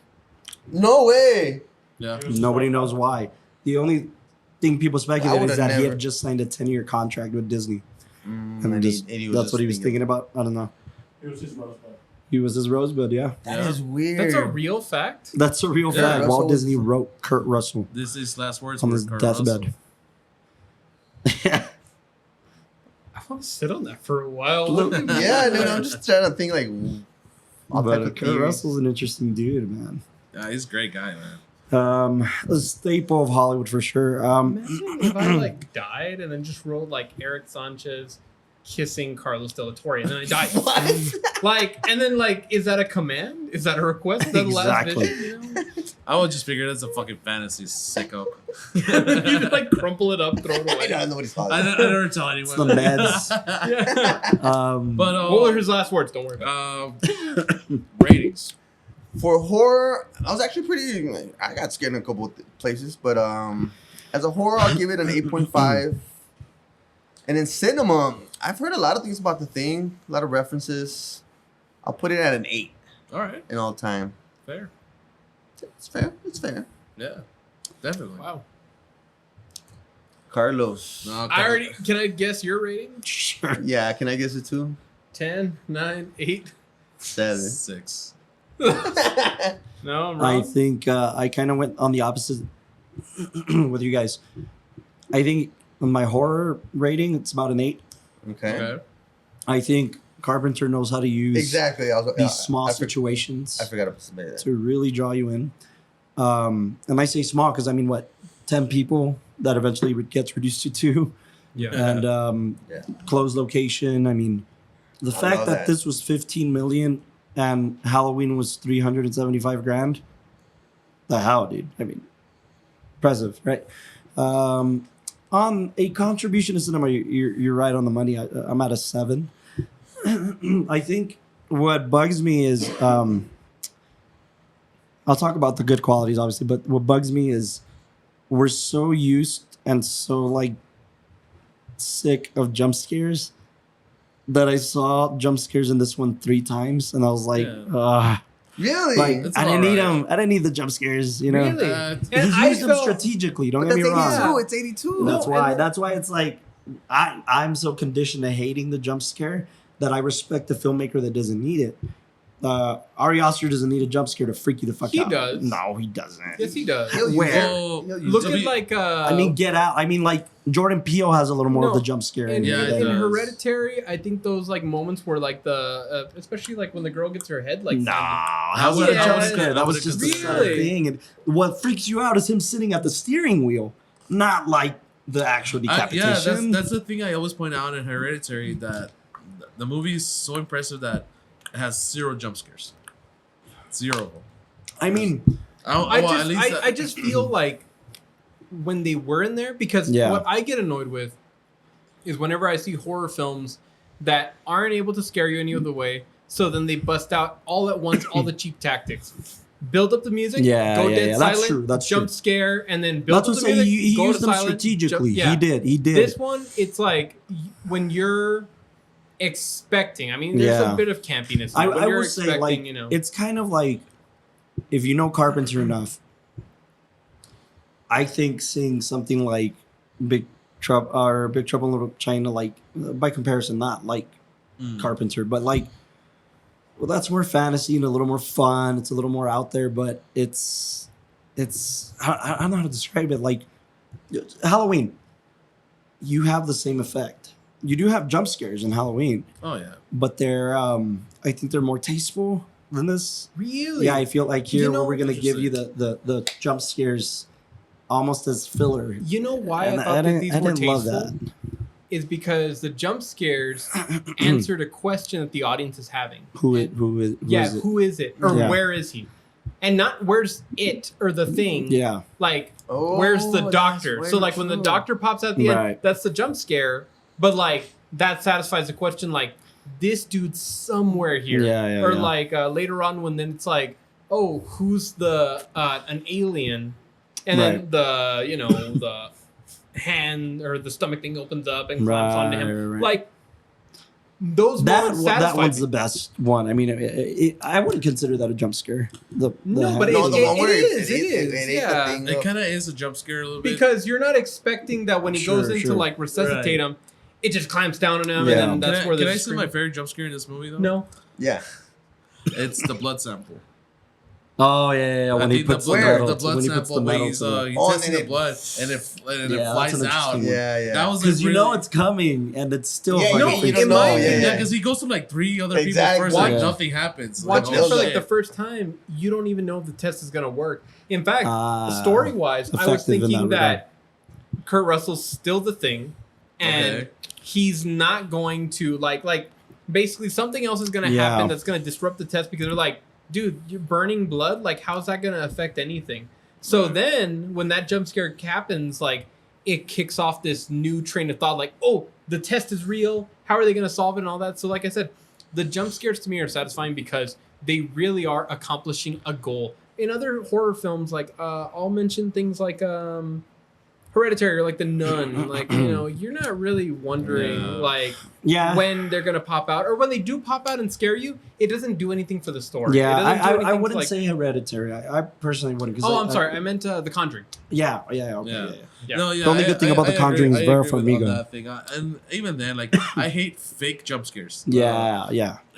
No way. Yeah. Nobody knows why. The only thing people speculate is would've that he never- had just signed a 10-year contract with Disney. And and just, that's what he was thinking about. I don't know. It was his rosebud. He was his Rosebud, yeah. That Yeah. is weird. That's a real fact. That's a real Yeah, fact. Russell Walt was- Disney wrote Kurt Russell This is last words on for his Kurt deathbed. Russell. I want to sit on that for a while. Yeah, dude. I'm just trying to think like. all type But of Kurt theories. Russell's an interesting dude, man. Yeah, he's a great guy, man. A staple of Hollywood for sure. Imagine if I like died and then just wrote like Erik Sanchez kissing Carlos Del Torre and then I died. What? Like, and then like, is that a command? Is that a request? Is that the last Exactly. vision? You know? I would just figure that's a fucking fantasy, sicko. you could like crumple it up, throw it I away. don't know what he's talking I about. never tell anyone. It's the meds. Yeah. But What were his last words? Don't worry about ratings. For horror, I was actually pretty. I got scared in a couple of places, but as a horror, I'll give it an 8.5. And in cinema, I've heard a lot of things about The Thing, a lot of references. I'll put it at an 8 All right, in all time. fair. It's fair. It's fair. Yeah, definitely. it. Wow. Carlos. No, I already, can I guess your rating? Sure. Yeah, can I guess it too? 10, 9, 8? 7. 6. No, I'm I wrong. think I kind of went on the opposite with you guys. I think my horror rating, it's about an 8. Okay. Okay. I think Carpenter knows how to use Exactly. I was, these small I situations forgot to say that. to really draw you in. And I say small because I mean, what, 10 people that eventually gets reduced to 2, Yeah. and Yeah. closed location. I mean, the I fact love that that. this was 15 million and Halloween was 375 grand. The hell, dude. I mean, impressive, right? On a contribution to cinema, you're right on the money. I'm at a 7. I think what bugs me is, I'll talk about the good qualities, obviously, but what bugs me is we're so used and so like sick of jump scares that I saw jump scares in this one 3 times, and I was like, Yeah. Really? like It's I didn't need alright. them. I didn't need the jump scares, you know. Really? He And I used them felt- strategically. Don't but get that's me 82. wrong. It's 82. No, That's and why. then- That's why it's like I'm so conditioned to hating the jump scare that I respect the filmmaker that doesn't need it. Ari Aster doesn't need a jump scare to freak you the fuck He out. does. No, he doesn't. Yes, he does. He'll use Where? it. Well, He'll use Look to at be- like I mean, Get Out. I mean, like Jordan Peele has a little more of No, the jump scare. And Yeah, me it than- in does. Hereditary, I think those like moments where like the especially like when the girl gets her head like Nah, slammed. that wasn't a jump Yeah. scare. That was just a sad Really? thing. And what freaks you out is him sitting at the steering wheel, not like the actual yeah, decapitation. that's the thing I always point out in Hereditary, that the movie is so impressive that it has 0 jump scares. 0 of them. I mean, I just feel like when they were in there, because Yeah. what I get annoyed with is whenever I see horror films that aren't able to scare you any other way, so then they bust out all at once all the cheap tactics. Build up the music, Yeah, go yeah, dead yeah, that's silent, true, that's jump true. scare, and then build that's up what the I'm saying. music, He go used to them silent, strategically. yeah. He did. This one, it's like when you're expecting. I mean, there's Yeah. a bit of campiness. I when you're will say, expecting, like, you know. it's kind of like if you know Carpenter enough. I think seeing something like Big Big Trouble in Little China, like by comparison, not like Carpenter, but like, well, that's more fantasy and a little more fun. It's a little more out there, but it's I don't know how to describe it. Like Halloween, you have the same effect. You do have jump scares in Halloween, Oh yeah. but they're I think they're more tasteful than this. Really? Yeah, I feel like here You know, where we're gonna give you the jump scares almost as filler. You know why And I thought that these were didn't love tasteful? that. Is because the jump scares answered a question that the audience is having. Who is it? Who is it? Or Yeah. where is he? And not where's it or the thing. Yeah. Like, Oh, where's the that's doctor? way So, like, when the true. doctor pops out at the Right. end, that's the jump scare. But, like, that satisfies the question, like, this dude's somewhere here. Yeah, or, yeah. like, later on when then it's like, oh, who's the, an alien? And then Right. the, you know, the hand or the stomach thing opens up and climbs onto him. Right. Like, those moments That satisfy one's me. the best one. I mean, I wouldn't consider that a jump scare. No, but No, the one where it is, it ain't the yeah. thing, It kind of is a jump scare a little bit. Because you're not expecting that when he goes Sure, in to sure. like resuscitate him, it just climbs down on him, Yeah. and then that's can where I the say my favorite jump scare in this movie though? no. Yeah. It's the blood sample. Oh yeah. When I he think puts the blood- metal, the blood when he puts the sample when metal he's to it. he's Oh, and testing then the blood and it Yeah, that's flies an out. interesting one. Yeah. That was Because you know really- it's coming and it's still Yeah, fucking you freaky. don't know. Yeah, Yeah, because he goes to like 3 other people Exactly. first, and Yeah. nothing happens. Watch Like, it oh, for like shit. the first time, you don't even know if the test is gonna work. In fact, Ah, story wise, I was effective in thinking that regard. that Kurt Russell's still the thing, and Okay. he's not going to like basically something else is gonna Yeah. happen that's gonna disrupt the test because they're like, dude, you're burning blood. Like, how's that gonna affect anything? So then, when that jump scare happens, like, it kicks off this new train of thought, like, oh, the test is real. How are they gonna solve it and all that? So, like I said, the jump scares to me are satisfying because they really are accomplishing a goal. In other horror films, like I'll mention things like Hereditary or like The Nun. Like, you know, you're not really wondering Yeah. like Yeah. when they're gonna pop out, or when they do pop out and scare you, it doesn't do anything for the story. Yeah, It doesn't do I anything to, wouldn't like- say Hereditary. I personally wouldn't. 'Cause Oh, I'm sorry. I meant The Conjuring. Yeah, okay, Yeah. Yeah. No, yeah, The only good thing about The Conjuring is Vera agree with Farmiga. all that thing. And even then, like, I hate fake jump scares. Yeah.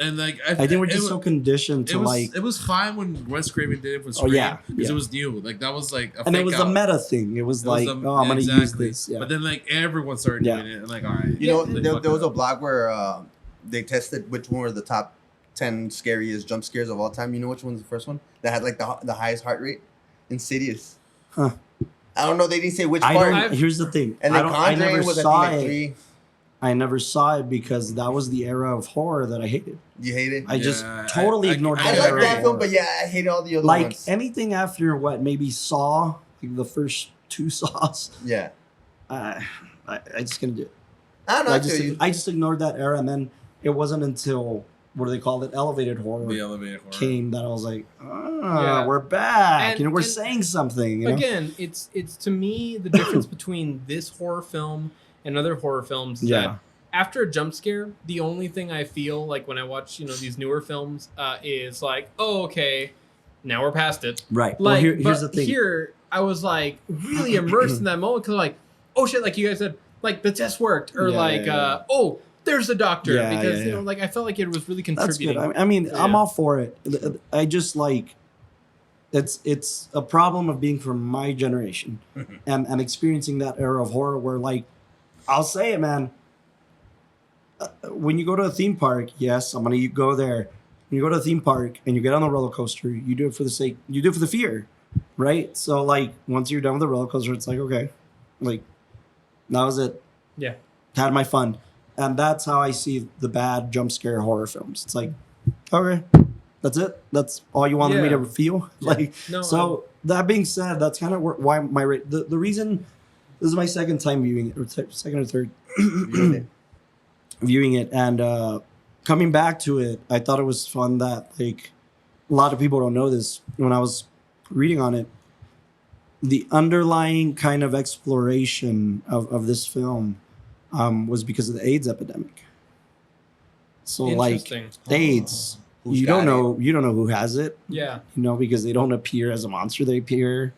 And like, I think we're it just was- so conditioned to like, it was fine when Wes Craven did it for Oh, Scream yeah, because yeah. it was new. Like that was like a and it fake was out. a meta thing. It was It was like, a- oh, I'm gonna use exactly. this. Yeah. But then like everyone started Yeah. doing it, and like, all right, You know, they there fucked was it a up. blog where they tested which one were the top 10 scariest jump scares of all time. You know which one's the first one? That had like the highest heart rate? Insidious. Huh. I don't know. They didn't say which I part. don't. Here's the thing. And I then don't. I Conjuring never was saw I think like it. 3. I never saw it because that was the era of horror that I hated. You hate it? I just Yeah, totally I- ignored I I that like era. that of film, horror. but yeah, I hated all the other like ones. anything after what maybe Saw, like the first 2 Saws. Yeah. I just couldn't do it. I don't know. I just ignored that era, and then it wasn't until what do they call it, elevated horror, The elevator horror. came that I was like, Yeah. we're back. And- you know, we're and saying something. You know? Again, it's to me the difference between this horror film and other horror films. Yeah. That after a jump scare, the only thing I feel like when I watch these newer films is like, oh, okay, now we're past it. Right. Like, well, here's the but thing. here I was like really immersed in that moment because like, oh shit, like you guys said, like the test worked, or Yeah, like, yeah. Oh, there's the doctor, Yeah, because yeah, you know, yeah. like I felt like it was really That's good. contributing. I mean, I'm Yeah. all for it. I just like it's a problem of being from my generation and experiencing that era of horror where like I'll say it, man. When you go to a theme park, yes, I'm gonna go there. When you go to a theme park and you get on the roller coaster, you do it for the sake, you do it for the fear, right? So like once you're done with the roller coaster, it's like okay, like that was it. Yeah. Had my fun. And that's how I see the bad jump scare horror films. It's like, okay, that's it. That's all you wanted me Yeah. to feel. Like, No, so that being said, that's kind of why my rate. The reason this is my second time viewing it, or second or third viewing it, and coming back to it, I thought it was fun that like a lot of people don't know this. When I was reading on it, the underlying kind of exploration of this film was because of the AIDS epidemic. So like Interesting. AIDS, Who's you don't got know who has it, Yeah. because they don't appear as a monster. They appear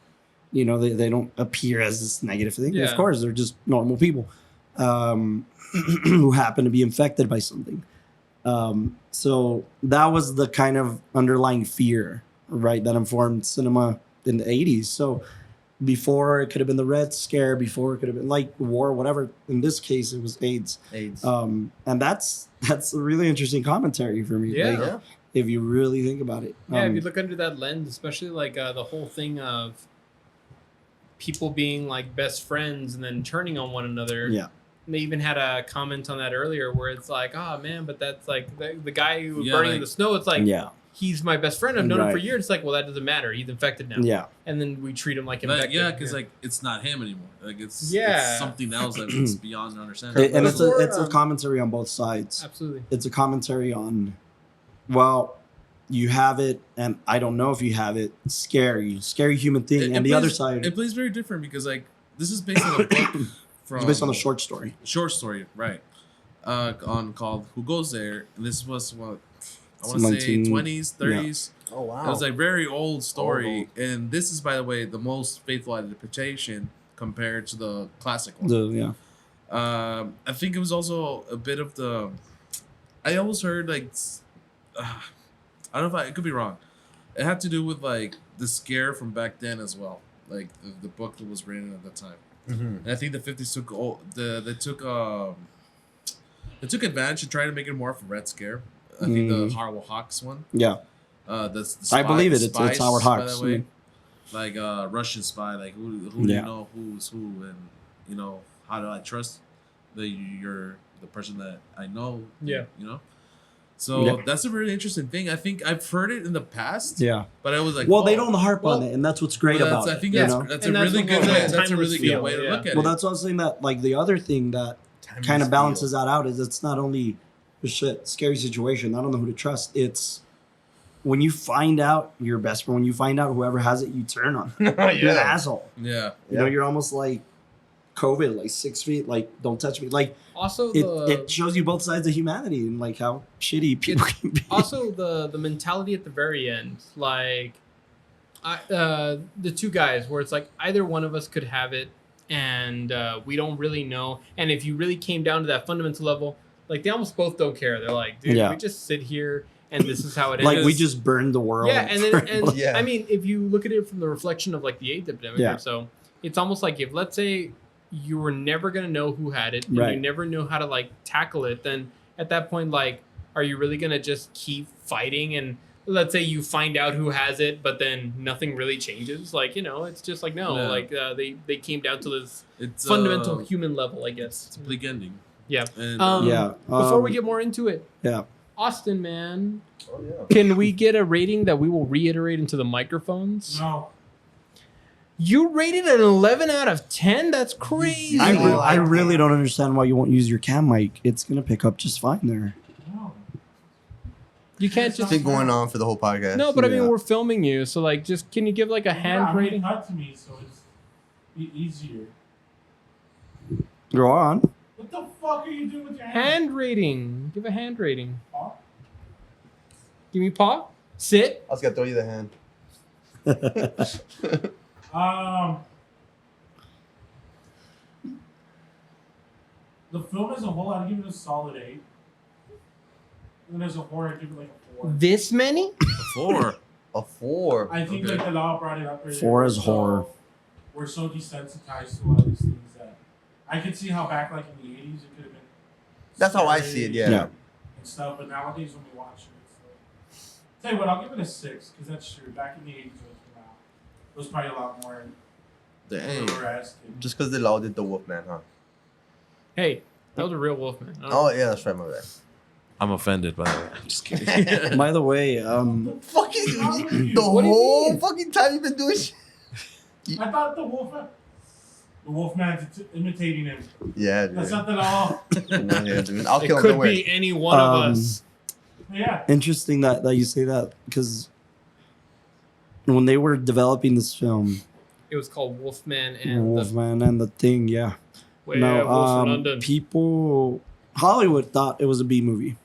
they don't appear as this negative thing. Yeah. Of course, they're just normal people who happen to be infected by something. So that was the kind of underlying fear, right, that informed cinema in the 80s. So before it could have been the Red Scare, before it could have been like war, whatever. In this case, it was AIDS. And that's a really interesting commentary for me. Yeah. Like, if you really think about it. Yeah, if you look under that lens, especially like the whole thing of people being like best friends and then turning on one another. Yeah. And they even had a comment on that earlier where it's like, oh man, but that's like the guy who was burning in the snow. It's like, he's my best friend. I've known him for years. It's like, well, that doesn't matter. He's infected now. Yeah. And then we treat him like infected. Yeah, because like it's not him anymore. Like it's something else that's beyond understanding. And it's a commentary on both sides. Absolutely. It's a commentary on, well, you have it, and I don't know if you have it. Scary human thing. And the other side, it plays very different because like this is based on a book from. It's based on a short story. Short story, right? On called "Who Goes There," and this was what I want to say 20s, 30s. Yeah. Oh wow! It was like very old story, and this is, by the way, the most faithful adaptation compared to the classic one. I think it was also a bit of the. I always heard like. I don't know if it could be wrong. It had to do with like the scare from back then as well, like the book that was written at the time. And I think the 50s took advantage and tried to make it more of a Red Scare. I think the Howard Hawks one. Yeah. The I believe it. It's Howard By Hawks. the way. Like Russian spy. Like who do you know who's who, and how do I trust you're the person that I know? Yeah. So that's a really interesting thing. I think I've heard it in the past. Yeah. But I was like, they don't harp on it, and that's what's great about it. I think that's a really good way. That's a really good way to look at it. Well, that's what I was saying. That like the other thing that kind of balances that out is it's not only a scary situation. I don't know who to trust. It's when you find out your best friend, when you find out whoever has it, you turn on. You're an asshole. Yeah. You know, you're almost like COVID, like 6 feet, like don't touch me. Like also it shows you both sides of humanity and like how shitty people can be. Also the mentality at the very end, like the two guys where it's like either one of us could have it and we don't really know. And if you really came down to that fundamental level, like they almost both don't care. They're like, dude, we just sit here and this is how it is. Like we just burned the world. Yeah, and I mean, if you look at it from the reflection of like the AIDS epidemic or so, it's almost like if let's say you were never gonna know who had it and you never know how to like tackle it, then at that point, like, are you really gonna just keep fighting? And let's say you find out who has it, but then nothing really changes. Like, it's just like like they came down to this fundamental human level, I guess. It's a bleak ending. Yeah. And, before we get more into it, Austin, man, can we get a rating that we will reiterate into the microphones? No. You rated an 11 out of 10? That's crazy. I really don't understand why you won't use your cam mic. It's going to pick up just fine there. No. You can't It's just... been going on for the whole podcast. No, but I mean, we're filming you. So, like, just can you give, like, a hand rating? Cut to me, so it's easier. Go on. What the fuck are you doing with your hand? Hand rating. Give a hand rating. Paw? Give me paw. Sit. I was going to throw you the hand. The film as a whole, I'd give it a solid 8. And as a horror, I'd give it like a 4. This many? A 4. A 4. I think like the law brought it up earlier. 4 is horror. We're so desensitized to a lot of these things that I could see how back like in the 80s it could have been. That's how I see it, yeah. And stuff, but nowadays when we watch it, it's like. Tell you what, I'll give it a 6 because that's true. Back in the 80s when it came out, it was probably a lot more. Dang. Just because they lauded the Wolfman, huh? Hey, that was a real Wolfman. Oh, yeah, that's right, my bad. I'm offended, by the way. I'm just kidding. By the way, fucking the whole fucking time you've been doing shit. I thought the Wolfman's imitating him. Yeah, dude. That's not at all. No, yeah, dude. I'll kill him. It Don't could worry. be any one of us. Yeah. interesting that you say that because when they were developing this film, It was called Wolfman and Wolfman and the Thing, Wolf in London. People, Hollywood thought it was a B movie,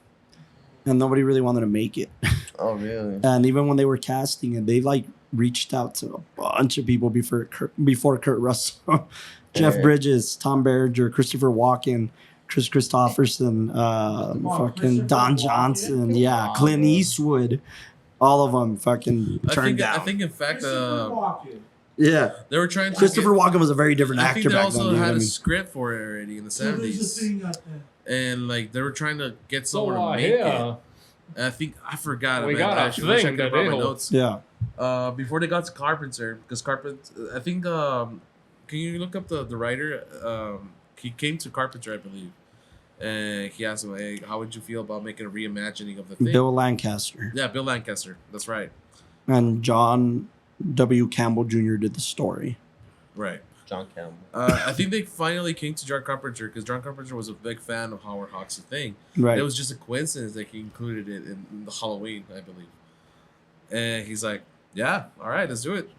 and nobody really wanted to make it. Oh, really? And even when they were casting it, they like reached out to a bunch of people before Kurt Russell, Jeff Yeah. Bridges, Tom Berenger, Christopher Walken, Chris Christopherson, fucking Christopher Don Walken? Johnson, Come yeah, on, Clint bro. Eastwood, all of them fucking turned down. I think in fact, Christopher Walken. Yeah, they were trying to Christopher get, Walken was a very different I actor think they back also then. Dude. had I a mean, script for it already in the So there's a 70s. thing out there. And like they were trying to get So someone to make yeah, it. And I think I forgot. We man. got I a actually wish I thing could have brought my today. notes. yeah, Before they got to Carpenter, because Carpenter, I think, can you look up the writer? He came to Carpenter, I believe, and he asked him, "Hey, how would you feel about making a reimagining of the thing?" Bill Lancaster Yeah, Bill Lancaster. That's right. and John W. Campbell Jr. did the story. Right. John Campbell. I think they finally came to John Carpenter because John Carpenter was a big fan of Howard Hawks' thing. Right. It was just a coincidence that he included it in the Halloween, I believe. And he's like, "Yeah, all right, let's do it."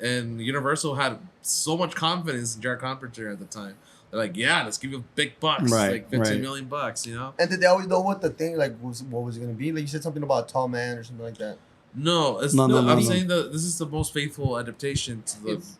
And Universal had so much confidence in John Carpenter at the time. They're like, "Yeah, let's give you big bucks, Right, like 15 right. million bucks," you know? And did they always know what the thing like was? What was it gonna be? Like you said something about Tall Man or something like that. No, it's No, no, no, I'm no. saying that this is the most faithful adaptation to the It's-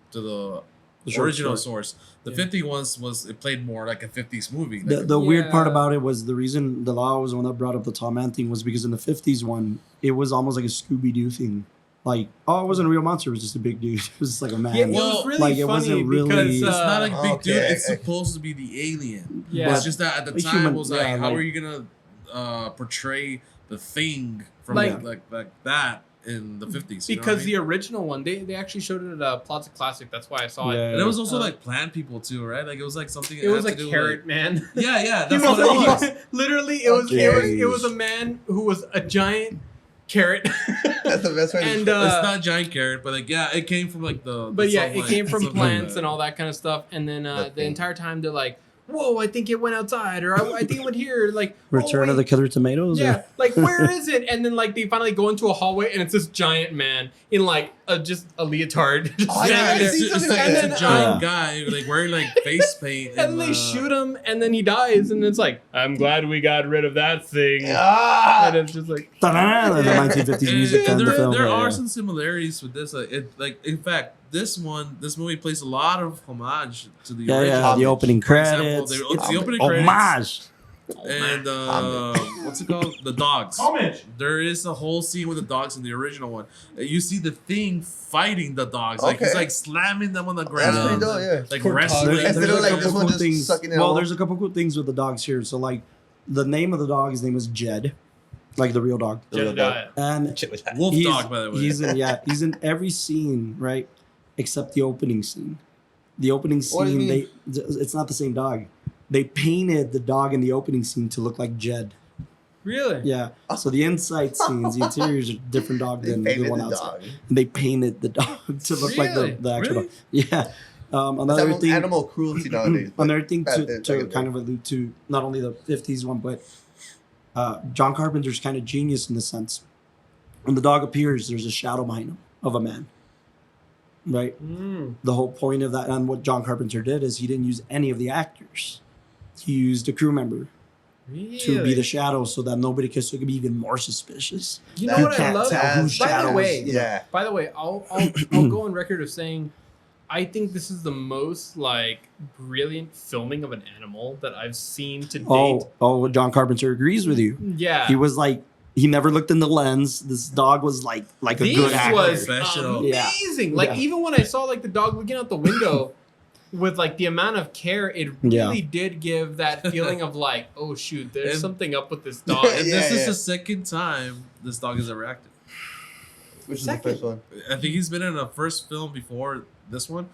The short original story. source. The Yeah. 50 ones was it played more like a 50s movie. The, Like, the weird part Yeah. about it was the reason the law was the one that brought up the Tall Man thing was because in the 50s one, it was almost like a Scooby Doo thing. Like, oh, it wasn't a real monster, it was just a big dude. It was just like a man. yeah, it Well, was really like, it funny wasn't really- because it's not like big dude. Okay, It's okay. supposed to be the alien. Yeah. It's just that at the A time human- was like, yeah, how like- are you gonna portray the thing from Like- like that in the 50s? because the original one they actually showed it at Plaza Classic. That's why I saw it. Yeah. and it was also Uh, like plant people too, right? Like it was like something. It was had a to do carrot with, man. yeah, yeah. You That's know, what it was. literally, it was a Jeez. man who was a giant carrot. That's the best way. And, to It's not giant carrot, but like yeah, it came from like the. But yeah, it sunlight, came from something like plants that. and all that kind of stuff. And then the thing. entire time they're like, "Whoa, I think it went outside," or "I think it went here." Like, Return "Oh, of the wait." Killer Tomatoes? Yeah, like where is it? And then like they finally go into a hallway and it's this giant man in like just a leotard. Just Oh, yeah, standing I there. see It's something like like it's that. a giant Yeah. guy like wearing like face paint, And then they shoot him, and then he dies, and it's like, I'm glad we got rid of that thing. Ah! And it's just like, Ta-da! The Yeah. 1950s music And from the there, film. there yeah, are yeah. some similarities with this. Like in fact, this movie plays a lot of homage to the Yeah, original. yeah, the opening For example, credits. it's the opening Homage. and Homage. what's it called? The dogs. Homage. There is a whole scene with the dogs in the original one. You see the thing fighting the dogs, like he's Okay. like slamming them on the That's ground, pretty dope, yeah. like Poor wrestling. dogs. Instead of, like, this one just things. sucking it Well, all. there's a couple cool things with the dogs here. So, like, the name of the dog, his name is Jed, like the real dog. Jedediah. And Wolf he's, dog, by the way. he's in every scene, right, except the opening scene. The opening What do you scene, mean? it's not the same dog. They painted the dog in the opening scene to look like Jed. Really? Yeah. So the inside scenes, the interiors are different dog They than painted the one the outside. dog. And they painted the dog to look like Really? the actual Really? dog. Yeah. That's Another thing. animal cruelty nowadays. but Another thing back to, then, to back kind then. of allude to not only the 50s one, but John Carpenter's kind of genius in the sense when the dog appears, there's a shadow behind him of a man. Right? Mm. The whole point of that and what John Carpenter did is he didn't use any of the actors. He used a crew member Really? to be the shadow so that nobody could, so it could be even more suspicious. You know That what I can't love? tell whose By the shadow way, is, Yeah. By the way, I'll go on record of saying I think this is the most like brilliant filming of an animal that I've seen to date. John Carpenter agrees with you. Yeah. He was like, he never looked in the lens. This dog was like a This good actor. was Professional. amazing. Yeah. Like Yeah. even when I saw like the dog looking out the window with like the amount of care, it Yeah. really did give that feeling of like, oh shoot, there's And- something up with this dog. And this Yeah, is yeah. the second time this dog has ever acted. Which is Second. the first one? I think he's been in a first film before this one,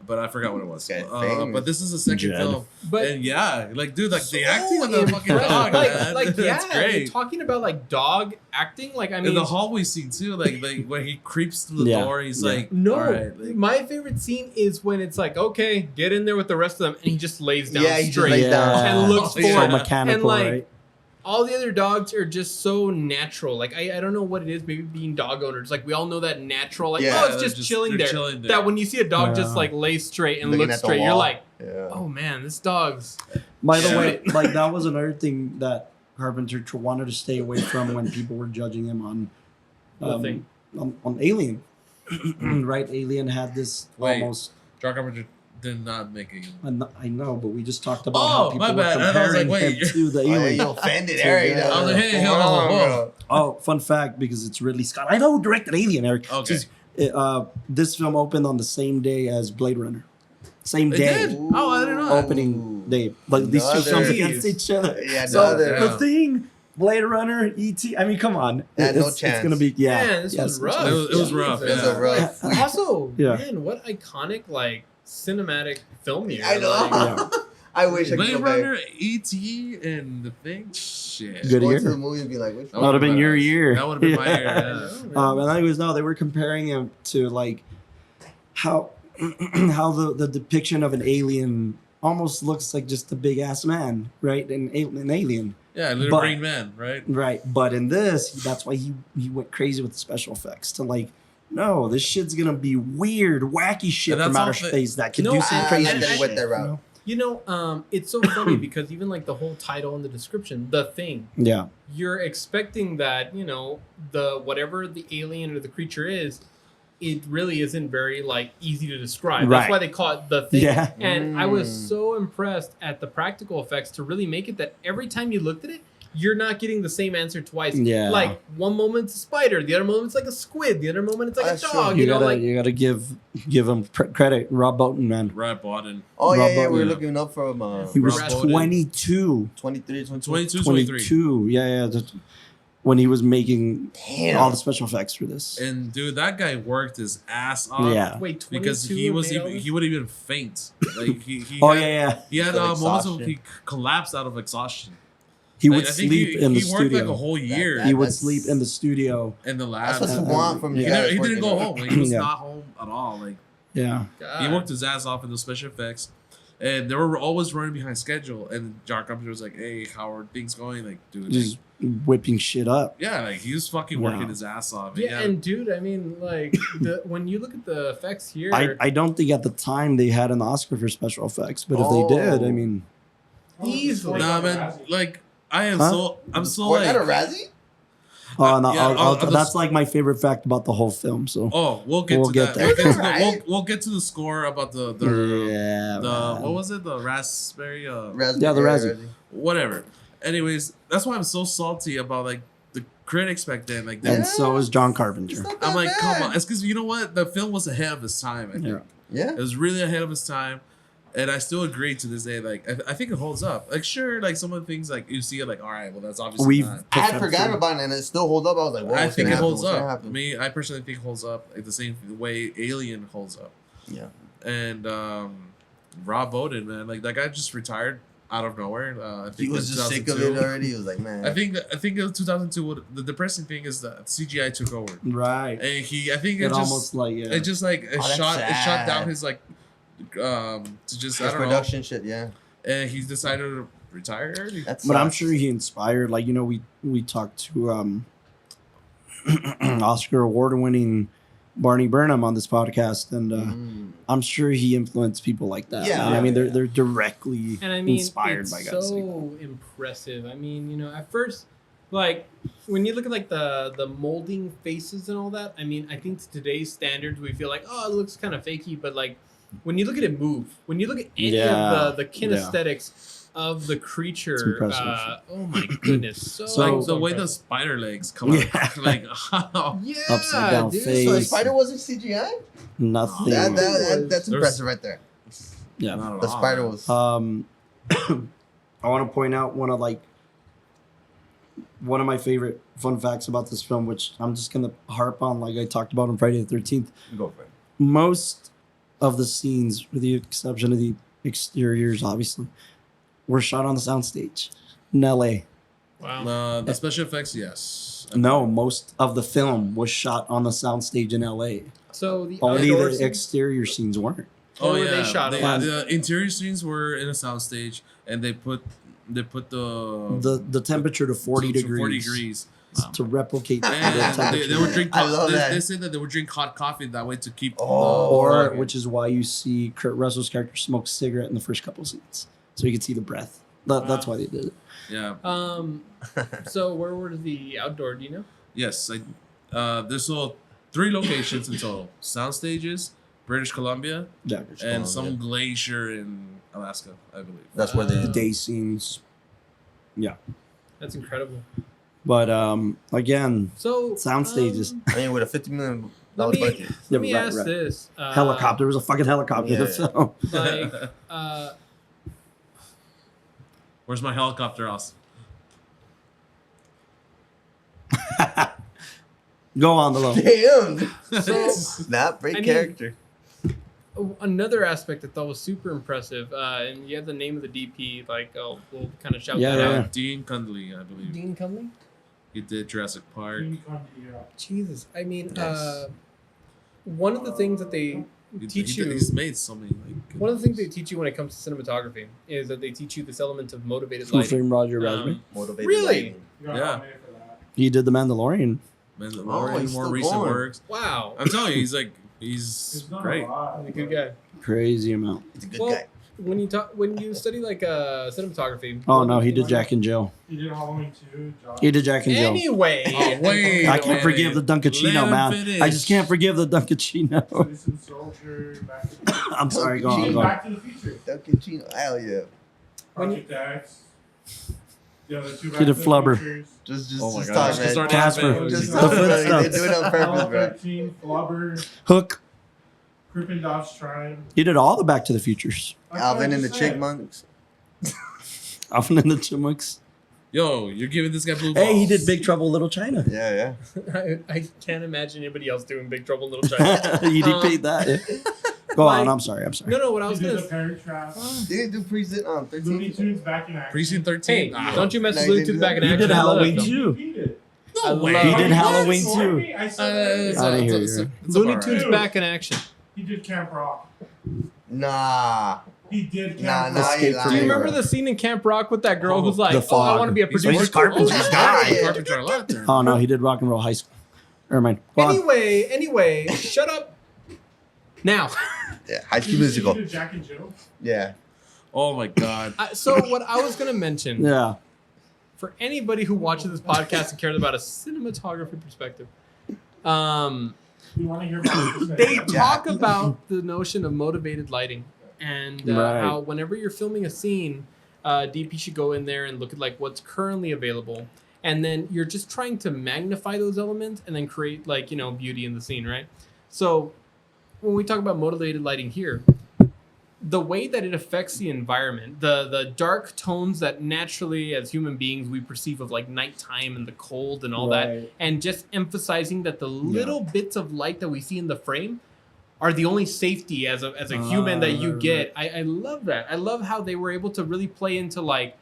but I forgot what it was. Okay, famous. But this is the second Jed. film, But and yeah, like dude, like the so acting on the fucking dog, man, like yeah, it's great. talking about like dog acting, like I mean, In the hallway scene too, like when he creeps through the Yeah. door, he's Yeah. like, no, all right, like, my favorite scene is when it's like, okay, get in there with the rest of them, and he just lays down Yeah, he just straight. lays down. and looks Oh, so yeah. forward. mechanical, And, like, right? All the other dogs are just so natural. Like I don't know what it is. Maybe being dog owners, like we all know that natural. Like Yeah, oh, it's they're just chilling they're there. chilling there. That when you see a dog just Yeah. like lay straight and Looking look at the straight, you're wall. like, Yeah. oh man, this dog's. By the Yeah. way, like that was another thing that Carpenter wanted to stay away from when people were judging him on Nothing. on Alien. right? Alien had this Wait. almost. John Carpenter did not make it. I know, but we just talked about Oh, how people my were bad. I was like, comparing wait. him to the Oh, yeah, Alien. you offended So, Eric. yeah. I was like, hey, Come on, bro. Oh, fun fact, because it's Ridley Scott. I know who directed Alien, Eric. Okay. This film opened on the same day as Blade Runner. Same It day. did? Oh, I didn't know that. Opening day. Like these two films Another- against each other. Yeah, So another- the Thing, Blade Runner, E.T. I mean, come on. Yeah, no It's chance. gonna be Man, this was rough. It was rough, It was a rough. Also, Yeah. man, what iconic like cinematic film year. I know. Like, Yeah. I wish I could Blade go back. Runner, E.T., and The Thing? Shit. Good Go year. to the movie and be like, which That one? Would've been your badass. year. That would have been my Yeah. year, yeah. And anyways, no, they were comparing him to like how how the depiction of an alien almost looks like just a big ass man, right? An alien. Yeah, Little But- Green Man, right? Right, but in this, that's why he went crazy with the special effects to like, no, this shit's gonna be weird, wacky shit And that's from outer all the- space that could No, do some I- crazy I shit. went that route. you know? You know, it's so funny because even like the whole title and the description, The Thing, Yeah, you're expecting that, you know, the whatever the alien or the creature is, it really isn't very like easy to describe. Right. That's why they call it The Thing. Yeah. And I was Mm. so impressed at the practical effects to really make it that every time you looked at it, you're not getting the same answer twice. Yeah. Like one moment it's a spider, the other moment it's like a squid, the other moment it's like That's a true. dog. you You know, gotta like you gotta give him credit. Rob Bottin, man, Right, Boston. Oh, Rob yeah, we were Bottin. looking up from he was Rob Bottin. 22, 23, 22, 23. 22. Yeah, when he was making Damn. all the special effects for this. And dude, that guy worked his ass off. Yeah. wait, 22 Because he was made all even this? he would even faint. Like he Oh had, yeah. he had Of moments of exhaustion. he collapsed out of exhaustion. He Like, would I think sleep in the he worked studio. like a whole year That- He would that's- sleep in the studio. in the That's lab. what you want from Yeah. you He, guys. never, he didn't go working. home. Like, he was Yeah. not home at all. Like Yeah. he God. worked his ass off in the special effects, and they were always running behind schedule. And John Carpenter was like, "Hey, how are things going?" Like, dude, Just whipping shit up. yeah, like he was fucking Wow. working his ass off. Yeah, and dude, I mean, like, when you look at the effects here, I don't think at the time they had an Oscar for special effects, but if Oh. they did, I mean, easily. nah, man, like I am Huh? I'm so Wasn't like. that a Razzie? oh, no, yeah, I'll that's just- like my favorite fact about the whole film. So Oh, we'll get We'll to get that. there. We'll get to the, Right? we'll get to the score about the yeah, man. what was it? The raspberry Razzie. Yeah, the Razzie. whatever. Anyways, that's why I'm so salty about like the critics back then. Like, they, And so is John Carpenter. It's not that I'm like, bad. come on. It's because you know what? The film was ahead of its time. I think Yeah. Yeah. it was really ahead of its time, and I still agree to this day. Like, I think it holds up. Like, sure, like some of the things, like you see it, like, all right, well, that's obviously We've not. I had forgotten about it and it still holds up. I was like, whoa, I what's think gonna it happen? holds What's gonna up. happen? Me, I personally think it holds up like the same way Alien holds up. Yeah. And Rob Bottin, man, like that guy just retired out of nowhere. I think He was in just sick of 2002. it already. He was like, man. I think it was 2002. The depressing thing is that CGI took over, Right. and I think It it just almost like it just like it Oh, that's shot sad. down his like to just I His don't production shit, yeah. know, and he decided to retire early. That's But I'm sure he inspired. Like, you know, we talked to Oscar award winning Barney Burnham on this podcast, and I'm sure he influenced people like that. Yeah. And I mean, Yeah. they're directly And I mean, inspired it's by guys. like that. so impressive. I mean, you know, at first, like when you look at like the molding faces and all that, I mean, I think to today's standards, we feel like, oh, it looks kind of fakey, but like when you look at it move, when you look at any Yeah. of the kinesthetics of the creature, impressive. Oh my goodness, so, Like the way the impressive. spider legs come out, Yeah. like yeah, upside down dude. face. So the spider wasn't CGI? Nothing. That's There's- impressive right there. yeah. not at The all, spider man. was. I want to point out one of my favorite fun facts about this film, which I'm just gonna harp on, like I talked about on Friday the 13th. Go for it. Most of the scenes, with the exception of the exteriors, obviously, were shot on the soundstage in LA. Wow. The special effects, yes. No, most of the film was shot on the soundstage in LA. So the Only outdoor the scenes- exterior scenes weren't. Oh Where yeah, were they shot The, on? the interior scenes were in a soundstage, and they put The temperature to 40 to degrees, 40 degrees. to replicate the And temperature. they would drink. I love that. They said that they would drink hot coffee that way to keep. Oh. Or, which is why you see Kurt Russell's character smoke a cigarette in the first couple scenes, so you can see the breath. That's why they did it. Yeah. So where were the outdoor? Do you know? Yes. There's so 3 locations in total: sound stages, British Columbia, Yeah. and some glacier in Alaska, I believe. That's where The they. day scenes. Yeah. That's incredible. But again, So sound stages. I mean, with a $50 million Let me, budget. let me Yeah, right, ask right. this. Helicopter. There was a fucking helicopter in the Yeah. film. Like, Where's my helicopter, Austin? Go on the low. Damn. so Not great I mean- character. another aspect I thought was super impressive, and you have the name of the DP. Like, we'll kind of shout Yeah, that yeah, out. yeah. Dean Cundley, I believe. Dean Cumley. He did Jurassic Park. Jesus, I mean, Nice. one of the things that they teach you. He's made so many. Like, One of the things they teach you when it comes to cinematography is that they teach you this element of motivated Full lighting. frame Roger Raspberry. Motivated Really? lighting. Yeah. He did the Mandalorian. Mandalorian, he's more still recent going. works. Wow, I'm telling you, he's great. he's a good guy. Crazy amount. He's a good Well, guy. when you study like cinematography. Oh no, he did Jack and Jill. He did Halloween 2. He did Jack and Jill. Anyway, Oh, wait. I can't forgive the Let Dunkachino, him man. finish. I just can't forgive the Dunkachino. Citizen Soldier, Back to the Future. I'm sorry, go He on, did go on. Back to the Future. Duncan Chino. Hell yeah. Project X. The other 2 Back He did to the Flubber. Futures. Just Oh my talk, gosh, man. just start Casper. laughing. Just The talk, man. footsteps. They do it on purpose, Apollo bro. 13, Flubber, Hook. Crippen Dodge Tribe. He did all the Back to the Futures. Alvin and the Chipmunks. Alvin and the Chipmunks. Yo, you're giving this guy blue balls. Hey, he did Big Trouble in Little China. Yeah, yeah. I can't imagine anybody else doing Big Trouble in Little China. he did that. Yeah. Go on. I'm sorry. No, what I was He did gonna. The Parent Trap. Didn't do Precinct Looney 13. Tunes Back in Action. Precinct Hey, 13. don't you mess No, with he Looney didn't Tunes do back in that. He action. did I love Halloween that film. too. He did it. I No way. love- He did Oh, Halloween you too. me. I said I didn't hear you. Looney alright. Tunes back in action. He did Camp Rock. Nah. He did Camp Nah, Rock. nah, Escape you from Do you lying. New remember the scene in Camp Rock with that girl who's like, The "Oh, I fog. want to be a He's producer"? Where's Carpenter's Oh, guy? yeah. Carpenter a lot there. Oh no, he did Rock and Roll High School. Never mind. Go on. Anyway, shut up. Now, Yeah, High School He Musical. did Jack and Jill. Yeah. Oh my god. so what I was gonna mention Yeah. for anybody who watches this podcast and cares about a cinematography perspective, We want to hear about this. they Yeah. talk about the notion of motivated lighting and Right. how whenever you're filming a scene, DP should go in there and look at like what's currently available, and then you're just trying to magnify those elements and then create like beauty in the scene, right? So when we talk about motivated lighting here, the way that it affects the environment, the dark tones that naturally as human beings we perceive of like nighttime and the cold and all that, Right. and just emphasizing that the little bits of light that we see in the frame are the only safety as a human that you right, get. I love that. I love how they were able to really play into like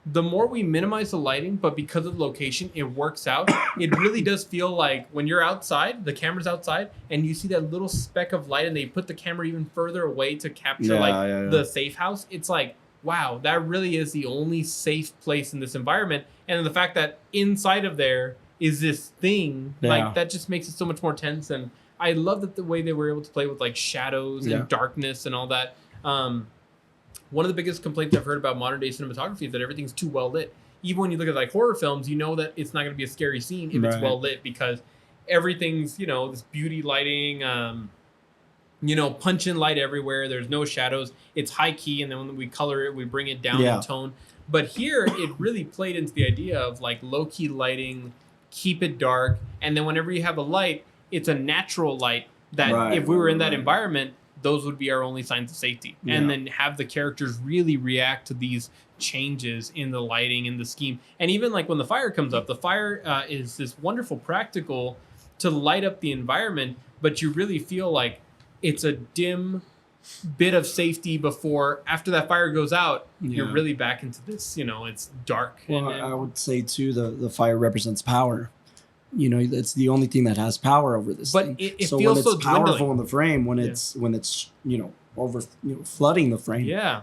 the more we minimize the lighting, but because of the location, it works out. It really does feel like when you're outside, the camera's outside, and you see that little speck of light, and they put the camera even further away to capture Yeah. the safe house. It's like, wow, that really is the only safe place in this environment. And the fact that inside of there is this thing, Yeah. like that just makes it so much more tense. And I love that the way they were able to play with like shadows Yeah. and darkness and all that. One of the biggest complaints I've heard about modern day cinematography is that everything's too well lit. Even when you look at like horror films, you know that it's not going to be a scary scene if it's Right. well lit because everything's this beauty lighting, punch in light everywhere. There's no shadows. It's high key, and then when we color it, we bring it down Yeah. in tone. But here, it really played into the idea of like low key lighting, keep it dark, and then whenever you have a light, it's a natural light that Right, if we were in that right. environment, those would be our only signs of safety. Yeah. And then have the characters really react to these changes in the lighting and the scheme. And even like when the fire comes up, the fire is this wonderful practical to light up the environment, but you really feel like it's a dim bit of safety before after that fire goes out, you're Yeah. really back into this, it's dark. Well, and I would say too, the fire represents power. It's the only thing that has power over this. But thing. it so feels when it's so dwindling. powerful in the frame, when Yeah. it's over flooding the frame. yeah.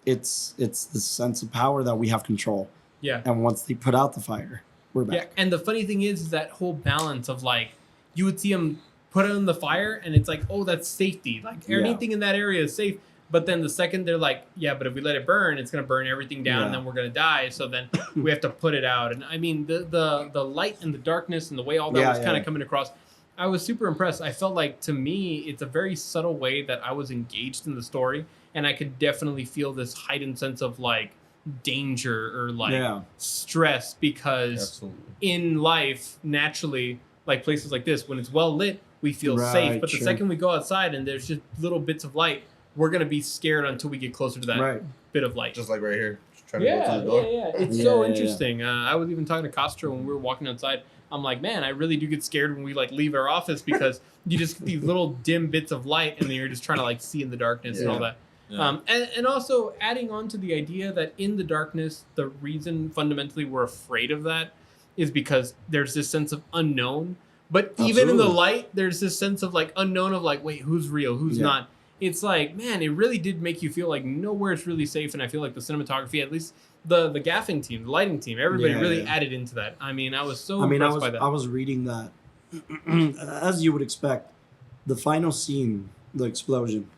It's the sense of power that we have control. Yeah. And once they put out the fire, we're Yeah, back. and the funny thing is that whole balance of like you would see them put it on the fire, and it's like, oh, that's safety. Like Yeah. anything in that area is safe. But then the second they're like, yeah, but if we let it burn, it's gonna burn everything down, and then we're gonna die. So then we have to put it out. And I mean, the light and the darkness and the way all that was kind of coming across, I was super impressed. I felt like, to me, it's a very subtle way that I was engaged in the story, and I could definitely feel this heightened sense of like danger or like stress, because in life, naturally, like places like this, when it's well lit, we feel safe. But the second we go outside and there's just little bits of light, we're gonna be scared until we get closer to that bit of light. Just like right here. Just trying to go to the door. It's so interesting. I was even talking to Castro when we were walking outside. I'm like, man, I really do get scared when we like leave our office, because you just get these little dim bits of light, and then you're just trying to like see in the darkness and all that. Yeah. And also adding on to the idea that in the darkness, the reason fundamentally we're afraid of that is because there's this sense of unknown. But even in the light, there's this sense of like unknown of like, wait, who's real, who's not. It's like, man, it really did make you feel like nowhere is really safe. And I feel like the cinematography, at least the gaffing team, the lighting team, everybody really added into that. I mean, I was so impressed by that. I was reading that, as you would expect, the final scene, the explosion,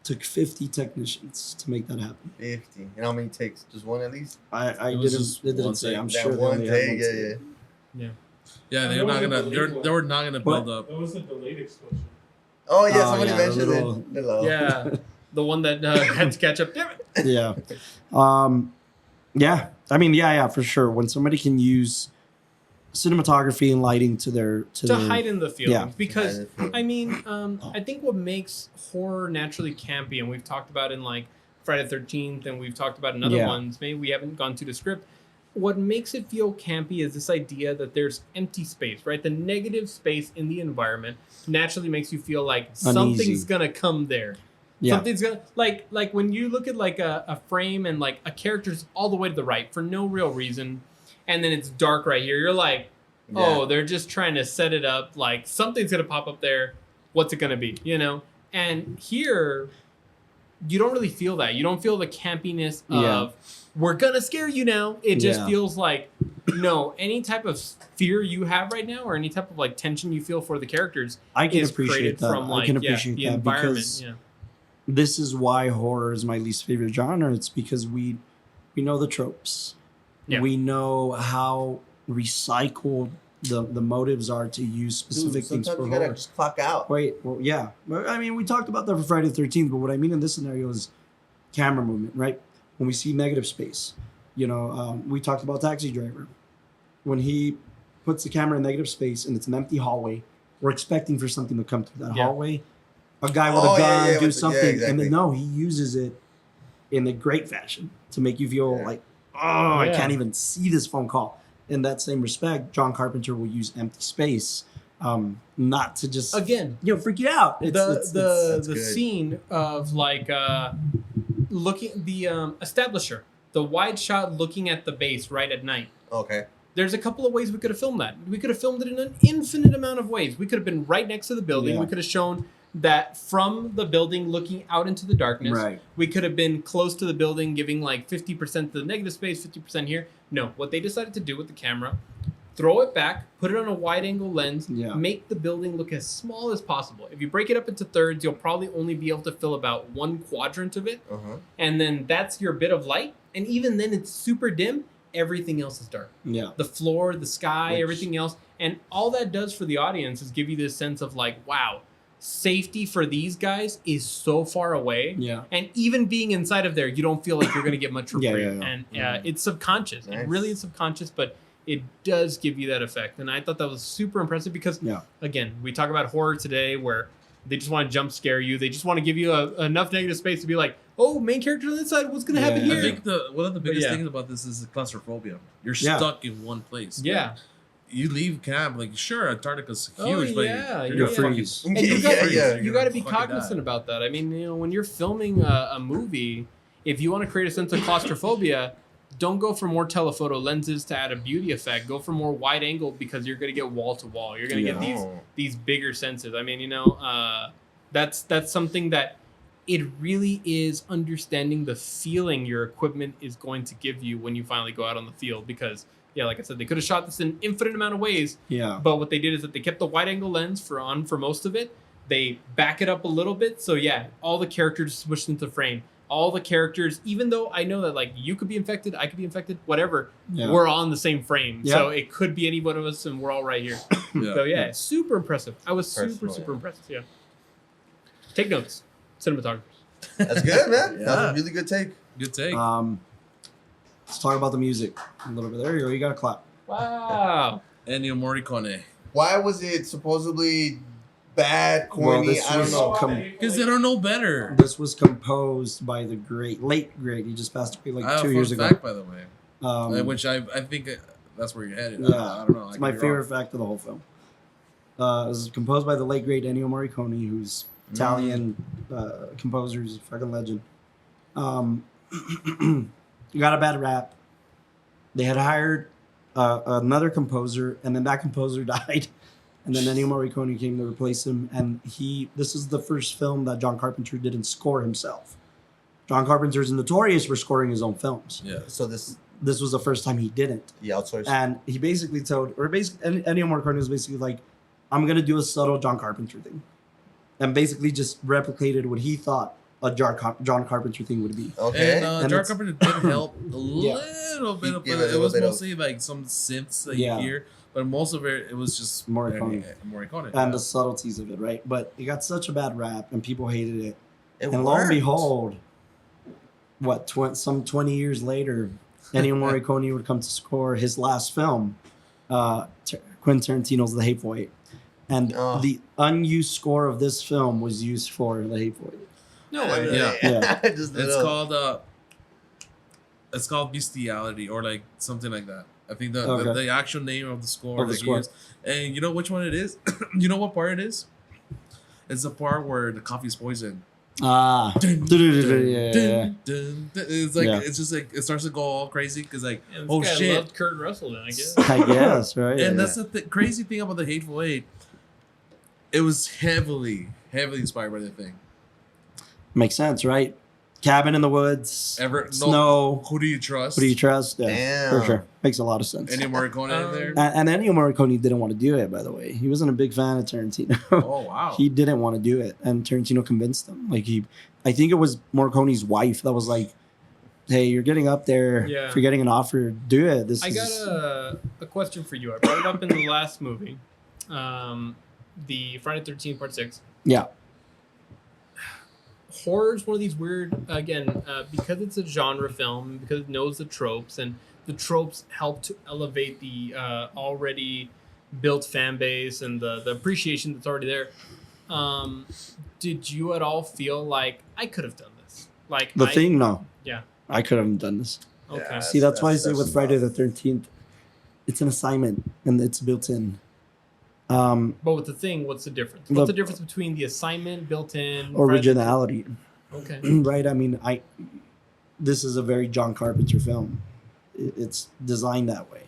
took 50 technicians to make that happen. 50. And how many takes? Just one at least? It didn't say. I'm sure one take. Yeah, they were not gonna build up. That was a delayed explosion. Oh yeah, somebody mentioned it. Yeah, the one that had to catch up. Damn it. Yeah. I mean, for sure. When somebody can use cinematography and lighting to heighten the feelings, because I mean, I think what makes horror naturally campy, and we've talked about in like Friday the 13th, and we've talked about in other ones. Maybe we haven't gone to the script. What makes it feel campy is this idea that there's empty space, right? The negative space in the environment naturally makes you feel like something's gonna come there. Yeah. Something's gonna like when you look at like a frame and like a character's all the way to the right for no real reason, and then it's dark right here. You're like, oh, they're just trying to set it up. Like something's gonna pop up there. What's it gonna be? You know? And here, you don't really feel that. You don't feel the campiness of we're gonna scare you now. It just feels like no, any type of fear you have right now or any type of like tension you feel for the characters is created from like the environment. Because this is why horror is my least favorite genre. It's because we know the tropes. Yeah. We know how recycled the motives are to use specific things for horror. You gotta just clock out. I mean, we talked about that for Friday the 13th, but what I mean in this scenario is camera movement, right? When we see negative space, we talked about Taxi Driver. When he puts the camera in negative space and it's an empty hallway, we're expecting for something to come through that hallway. A guy with a gun do something, and then no, he uses it in a great fashion to make you feel like, I can't even see this phone call. In that same respect, John Carpenter will use empty space, not to just freak you out. It's the scene of like looking the establisher, the wide shot looking at the base right at night. Okay. There's a couple of ways we could have filmed that. We could have filmed it in an infinite amount of ways. We could have been right next to the building. We could have shown that from the building looking out into the darkness. Right. We could have been close to the building, giving like 50% to the negative space, 50% here. No, what they decided to do with the camera, throw it back, put it on a wide angle lens, make the building look as small as possible. If you break it up into thirds, you'll probably only be able to fill about one quadrant of it. And then that's your bit of light. And even then it's super dim. Everything else is dark. Yeah. The floor, the sky, everything else. And all that does for the audience is give you this sense of like, wow, safety for these guys is so far away. Yeah. And even being inside of there, you don't feel like you're going to get much for free. And it's subconscious. Nice. It really is subconscious, but it does give you that effect. And I thought that was super impressive because, again, we talk about horror today where they just want to jump scare you. They just want to give you enough negative space to be like, oh, main character on the inside, what's going to happen here? I think one of the biggest things about this is the claustrophobia. You're stuck in one place. Yeah. Like, you leave camp, like, sure, Antarctica's huge, but you're freeze. And you got to be cognizant about that. I mean, when you're filming a movie, if you want to create a sense of claustrophobia, don't go for more telephoto lenses to add a beauty effect. Go for more wide angle because you're going to get wall to wall. You're going to get these bigger senses. I mean, that's something that it really is understanding the feeling your equipment is going to give you when you finally go out on the field. Because, like I said, they could have shot this in an infinite amount of ways. Yeah. But what they did is that they kept the wide angle lens for most of it. They back it up a little bit. So yeah, all the characters smushed into frame. All the characters, even though I know that like you could be infected, I could be infected, whatever, we're all in the same frame. Yeah. So it could be any one of us and we're all right here. So yeah, it's super impressive. I was super impressed. Yeah. Take notes, cinematographers. That's good, man. Yeah. That's a really good take. Good take. Let's talk about the music a little bit. There you go. You got to clap. Wow. Ennio Morricone. Why was it supposedly bad, corny? This I don't was know. Because they don't know better. This was composed by the late great. He just passed away I like have 2 a years fun ago. fact, by the way, which I think that's where you're headed. Yeah. I don't know. It's my favorite fact of the whole film. It was composed by the late great Ennio Morricone, who's Italian composer, he's a fucking legend. Got a bad rap. They had hired another composer, and then that composer died, and then Ennio Morricone came to replace him. And this is the first film that John Carpenter didn't score himself. John Carpenter's notorious for scoring his own films. Yeah. So this was the first time he didn't. he outsourced. And he basically Ennio Morricone was basically like, I'm going to do a subtle John Carpenter thing. And basically just replicated what he thought a John Carpenter thing would be. Okay. And And John it's- Carpenter did help a little bit of Yeah, it. a Was little bit mostly like some synths that Yeah. you hear, but most of it was just Morricone. Morricone. And the subtleties of it, right? But it got such a bad rap and people hated it. It And lo and worked. behold, some 20 years later, Ennio Morricone would come to score his last film, Quentin Tarantino's The Hateful Eight. And the unused score of this film was used for The Hateful Eight. No way. Yeah. Just it's called Bestiality or like something like that. I think the Okay. the actual name of the score Of the that he score. used. And you know which one it is? You know what part it is? It's the part where the coffee's poison. Ah. Dun, Yeah. dun, dun. It's like Yeah. it's just like it starts to go all crazy because like And this oh guy shit. loved Kurt Russell then, I guess. I guess, right? And that's the crazy thing about the Hateful Eight. It was heavily inspired by the thing. Makes sense, right? Cabin in the woods, snow. Who do you trust? Who do you trust? Yeah, Damn. for sure. Makes a lot of sense. Ennio Morricone in there? And Ennio Morricone didn't want to do it, by the way. He wasn't a big fan of Tarantino. Oh wow. He didn't want to do it, and Tarantino convinced him. I think it was Morricone's wife that was like, "Hey, you're getting up there. Yeah. If you're getting an offer, do it." I got a question for you. I brought it up in the last movie, the Friday 13th Part 6. Yeah. Horror is one of these weird, again, because it's a genre film, because it knows the tropes, and the tropes help to elevate the already built fan base and the appreciation that's already there. Did you at all feel like I could have done this? Like The Thing, no. Yeah. I could have done this. Okay. Yeah. See, that's why I say that's with Friday the 13th, it's an assignment and it's built in. But with The Thing, what's the difference? What's the difference between the assignment built in Originality. Okay. Right? I mean, this is a very John Carpenter film. It's designed that way.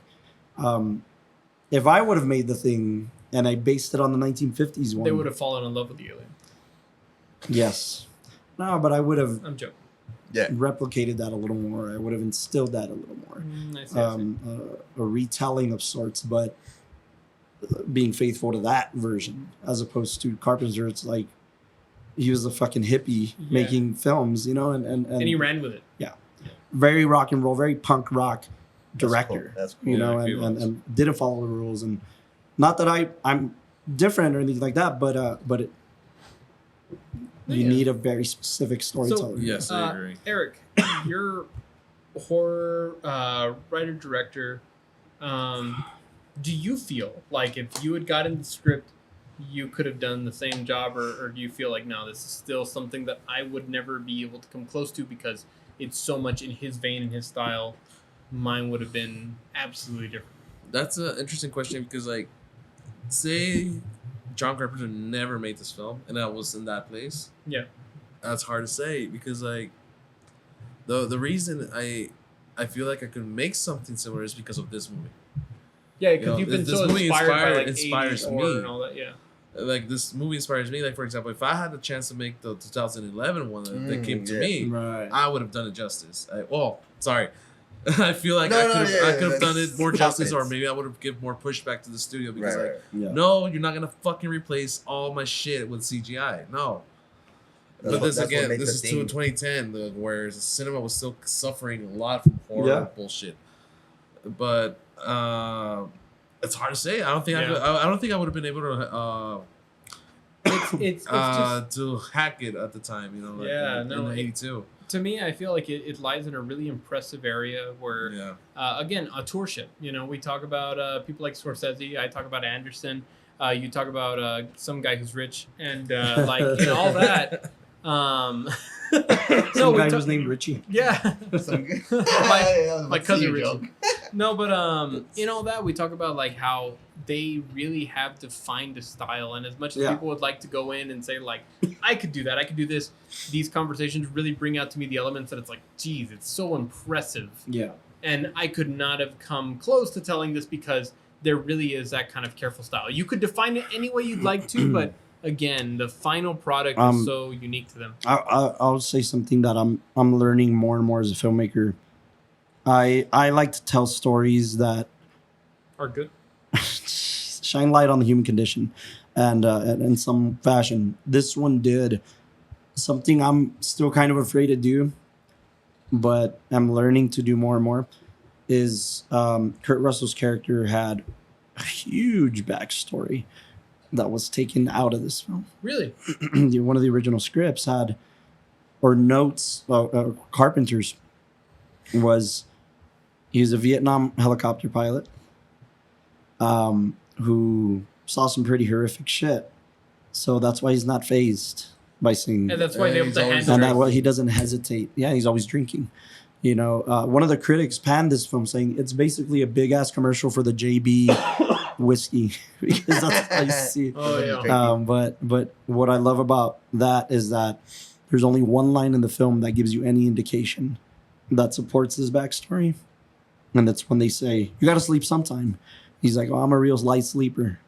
If I would have made The Thing and I based it on the 1950s one, They would have fallen in love with the alien. Yes. No, but I would have I'm joking. Yeah. replicated that a little more. I would have instilled that a little more. I see, I see. A retelling of sorts, but being faithful to that version as opposed to Carpenter. It's like he was a fucking hippie making films, you know, and he ran with it. Very rock and roll, very punk rock director. That's cool. You know, Yeah, he was. and didn't follow the rules. And not that I'm different or anything like that, but you need a very specific storyteller. Yes, I agree. Eric, you're a horror writer director. Do you feel like if you had gotten the script, you could have done the same job, or do you feel like no, this is still something that I would never be able to come close to because it's so much in his vein and his style? Mine would have been absolutely different. That's an interesting question because, like, say John Carpenter never made this film and I was in that place. Yeah. That's hard to say because, like, the reason I feel like I could make something similar is because of this movie. Yeah, because You know, you've been this so movie inspired by like inspires 80s me. horror and all that. Yeah. Like, this movie inspires me. Like, for example, if I had the chance to make the 2011 one that came to me, Right. I would have done it justice. I feel like No, I no, could yeah, have done that's it more justice, or confidence. maybe I would have given more pushback to the studio because Right, like, right. Yeah. no, you're not gonna fucking replace all my shit with CGI. No. That's But what- this that's what again, makes this a is thing. 2010, where cinema was still suffering a lot from horror Yeah. bullshit. But it's hard to say. I don't think Yeah. I don't think I would have been able to It's just to hack it at the time. You know, like Yeah, in no, '82. to me, I feel like it lies in a really impressive area where, Yeah. again, authorship. You know, we talk about people like Scorsese. I talk about Anderson. You talk about some guy who's rich and like all that. Some guy we was named Richie. yeah. Some good- My- That was my a cousin Richie Richie. No, but in all that we talk about like how they really have defined a style, and as much as Yeah. people would like to go in and say like, I could do that, I could do this, these conversations really bring out to me the elements that it's like, geez, it's so impressive, Yeah. and I could not have come close to telling this because there really is that kind of careful style. You could define it any way you'd like to, but again, the final product is so unique to them. I'll say something that I'm learning more and more as a filmmaker. I like to tell stories that Are good. shine light on the human condition, and in some fashion, this one did something I'm still kind of afraid to do, but I'm learning to do more and more. Is Kurt Russell's character had a huge backstory that was taken out of this film. Really? One of the original scripts had, or notes, Carpenter's was, he was a Vietnam helicopter pilot who saw some pretty horrific shit. So that's why he's not phased by seeing. And that's why they're able he's to always- handle And it. that he doesn't hesitate. Yeah, he's always drinking. You know, one of the critics panned this film saying it's basically a big ass commercial for the JB whiskey because that's how you see it. Oh yeah. But what I love about that is that there's only one line in the film that gives you any indication that supports his backstory, and that's when they say, "You got to sleep sometime." He's like, "Oh, I'm a real light sleeper."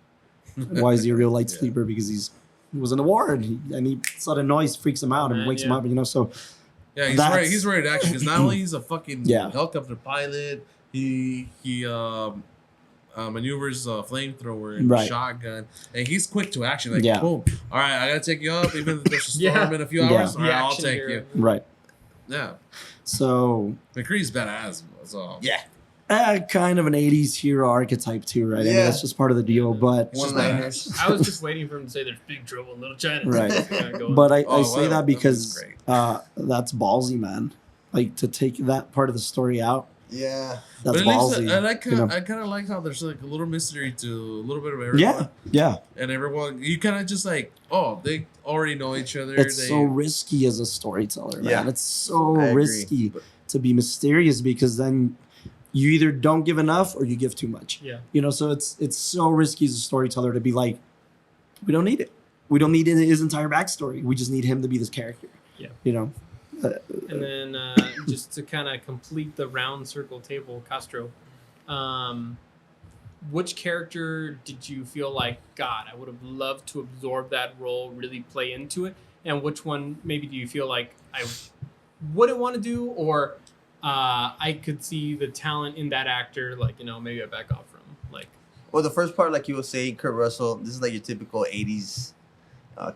Why is he a real light Yeah. sleeper? Because he was in the war and he sudden noise freaks him out and Man, wakes him yeah. up. You know, so Yeah, he's That's- ready. He's ready to action because not only he's a fucking Yeah. helicopter pilot, he maneuvers a flamethrower and Right. shotgun, and he's quick to action. Like, Yeah. boom! All right, I gotta take you up, even if there's a storm Yeah. in a few Yeah. hours. All The right, I'll action take hero. you. right. Yeah, So McCree's badass. So Yeah. kind of an '80s hero archetype too, right? I mean, Yeah. that's just part of the deal. But One-liners. I was just waiting for him to say there's big trouble in Little China. Right. Go But I Oh, say wow, that that because was great. that's ballsy, man. Like to take that part of the story out. Yeah. That's but it leaves ballsy. and I kind you of know? I kind of like how there's like a little mystery to a little bit of everyone. Yeah. And everyone, you kind of just like, oh, they already know each other. It's they, so risky as a storyteller, man. Yeah. It's so I agree. risky to be mysterious because then you either don't give enough or you give too much. Yeah. You know, so it's so risky as a storyteller to be like, we don't need it. We don't need his entire backstory. We just need him to be this character. Yeah. You know. And then just to kind of complete the round circle table, Castro, which character did you feel like, God, I would have loved to absorb that role, really play into it? And which one maybe do you feel like I wouldn't want to do, or I could see the talent in that actor, like, maybe I back off from? Like, Well, the first part, like you were saying, Kurt Russell, this is like your typical 80s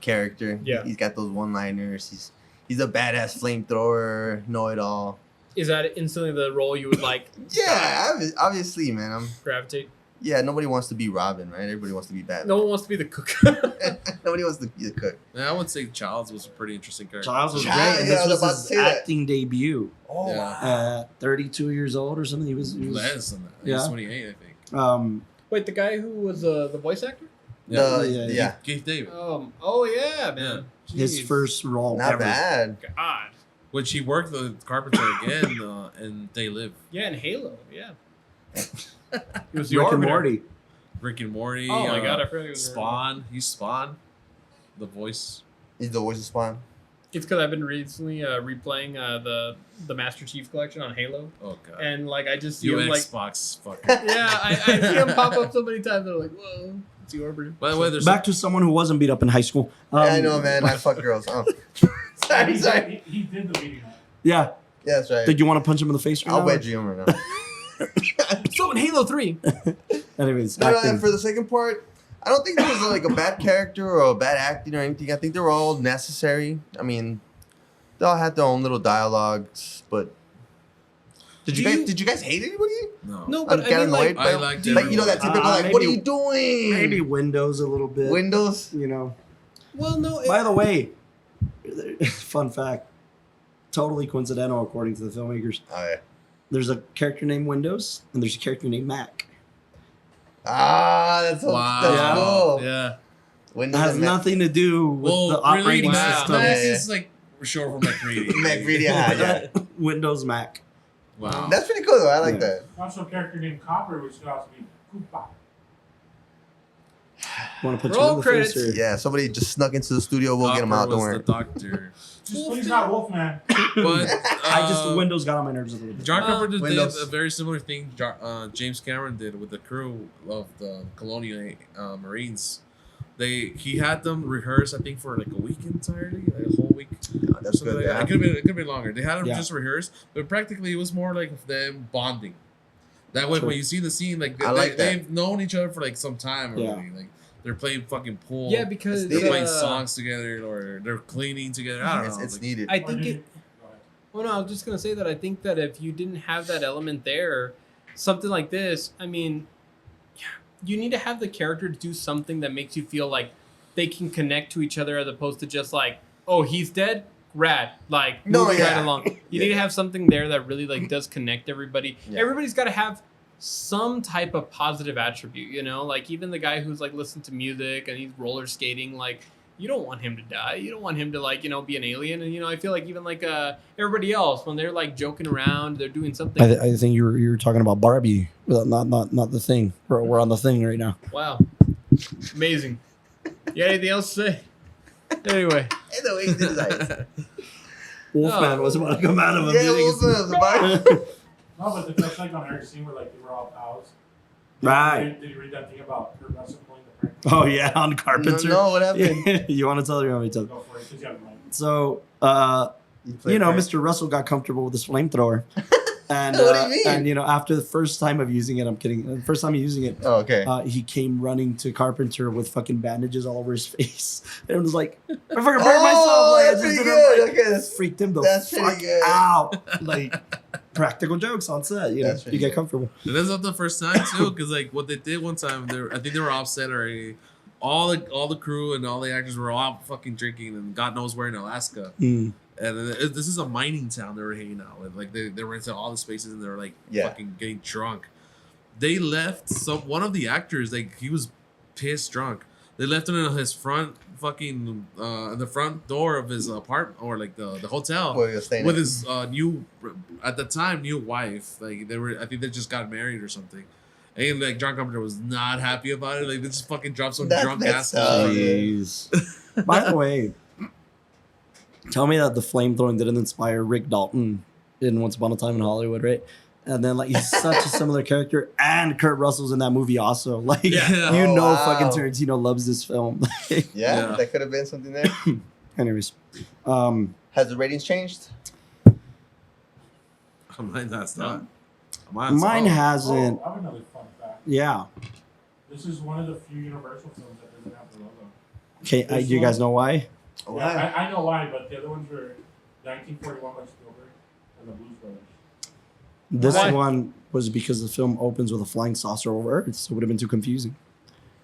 character. Yeah. He's got those one-liners. He's a badass flamethrower, know-it-all. is that instantly the role you would like Yeah, obviously, man. gravitate? Yeah, nobody wants to be Robin, right? Everybody wants to be Batman. No one wants to be the cook. Nobody wants to be the cook. Yeah, I would say Childs was a pretty interesting character. Giles was Giles, great. And yeah, this I was was about his to say that. acting debut. Oh, Yeah. wow. 32 years old or something. He was Less than that. He Yeah. was 28, I think. Wait, the guy who was the voice actor? Yeah. Keith David. Oh yeah, man. his Jeez. first role Not ever. bad. God. Which he worked with Carpenter again, and They Live. Yeah, and Halo. Yeah. He was the Rick and Arbiter. Morty. Rick and Morty. Oh my God, I forgot he was Spawn. He's Spawn. The voice. He's the voice of Spawn. It's because I've been recently replaying the Master Chief Collection on Halo, Oh god. and like I just see You him like, Xbox fucker. yeah, I see him pop up so many times. I'm like, whoa, it's the Arbiter. By the way, there's Back to someone who wasn't beat up in high school. Yeah, I know, man. I fuck girls. Oh. sorry. He did the meeting. Yeah. That's right. Did you want to punch him in the face right I'll now? wedgie him right now. So in Halo 3, Anyways, No, acting. and for the second part, I don't think there was like a bad character or a bad acting or anything. I think they were all necessary. I mean, they all had their own little dialogues, but did you guys hate anybody? no, I but got I mean, annoyed like, by I liked like you know that everyone. typical like, what are maybe- you doing? maybe Windows a little bit. Windows. You know. well, no. By the way, fun fact, totally coincidental according to the filmmakers. Oh yeah. There's a character named Windows and there's a character named Mac. Ah, that's Yeah. cool. Yeah. It Windows has and Mac. nothing to do with the operating Wow. system. Mac Yeah, is like short for McReady. McReady, yeah. Windows Mac. Wow. That's pretty cool though. I like Yeah. that. Also, a character named Copper, which could also be Koopa. Want to put Roll you in the credits. face or? Yeah, somebody just snuck into the studio. We'll get him Hopper out. Don't was worry. the doctor. Just please not Wolfman. But I just Windows got on my nerves a little bit. John Carpenter did Windows. a very similar thing James Cameron did with the crew of the Colonial Marines. He had them rehearse, I think, for like a week entirely, like a whole week. That's Something good. like that. Yeah. It could be longer. They had them Yeah. just rehearse, but practically it was more like them bonding. That way, True. when you see the scene, like, I like that. they've known each other for like some time Yeah. already. Like they're playing fucking pool. Yeah, because It's they're playing uh, songs together, or they're cleaning together. I don't know. It's like, needed. I Or think did it. you- Go ahead. Well, no, I was just gonna say that I think that if you didn't have that element there, something like this, I mean, you need to have the character do something that makes you feel like they can connect to each other, as opposed to just like, oh, he's dead, rad, like No, moving yeah. right along. You Yeah. need to have something there that really like does connect everybody. Yeah. Everybody's got to have some type of positive attribute, you know, like even the guy who's like listening to music and he's roller skating, like you don't want him to die. You don't want him to like, you know, be an alien. And, you know, I feel like even like everybody else, when they're like joking around, they're doing something. I think you were talking about Barbie, not the thing. We're on the thing right now. Wow. Amazing. You got anything else to say? Anyway. Anyway, he did his eyes. Wolfman Oh. was about to come out of him. Yeah, didn't he? Wolfman was about- No, but that's like on Eric's scene where like they were all pals. Right. Did you read that thing about Kurt Russell pulling the prank? Oh yeah, on Carpenter. No, what happened? You want to tell or you want me to? Go for it, because you have the mic. So, played you know, Frank. Mr. Russell got comfortable with his flamethrower. And, What do you mean? And, you know, after the first time of using it, I'm kidding. The first time of using it, Oh, okay. he came running to Carpenter with fucking bandages all over his face. And was like, I fucking burned Oh, myself. Like, I that's just pretty did good. it, like, Okay, that's- freaked him the that's pretty fuck good. out. Like, practical jokes on set. You know, That's pretty you get good. comfortable. And that's not the first time too, because like what they did one time, I think they were offset already. All the crew and all the actors were all fucking drinking, and God knows where in Alaska. Mm. And this is a mining town they were hanging out with. Like they were into all the spaces, and they were like Yeah. fucking getting drunk. They left one of the actors, like he was pissed drunk. They left him in his front fucking the front door of his apartment, or like the hotel, Where you're staying with at. his new at the time new wife. Like I think they just got married or something. And like John Carpenter was not happy about it. Like they just fucking dropped some That's drunk messed asshole. up. Jeez. By the way, tell me that the flamethrowing didn't inspire Rick Dalton in Once Upon a Time in Hollywood, right? And then like he's such a similar character, and Kurt Russell's in that movie also. Like Yeah. you Oh, know, wow. fucking Tarantino loves this film. Yeah, Yeah. that could have been something there. Anyways, Has the ratings changed? Mine that's not. mine hasn't. Oh, I have another fun fact. Yeah. This is one of the few Universal films that doesn't have the logo. Okay, do you guys know why? Yeah, I know why, but the other ones were 1941 by Spielberg and the Blues Brothers. This Why? one was because the film opens with a flying saucer over Earth, so it would have been too confusing.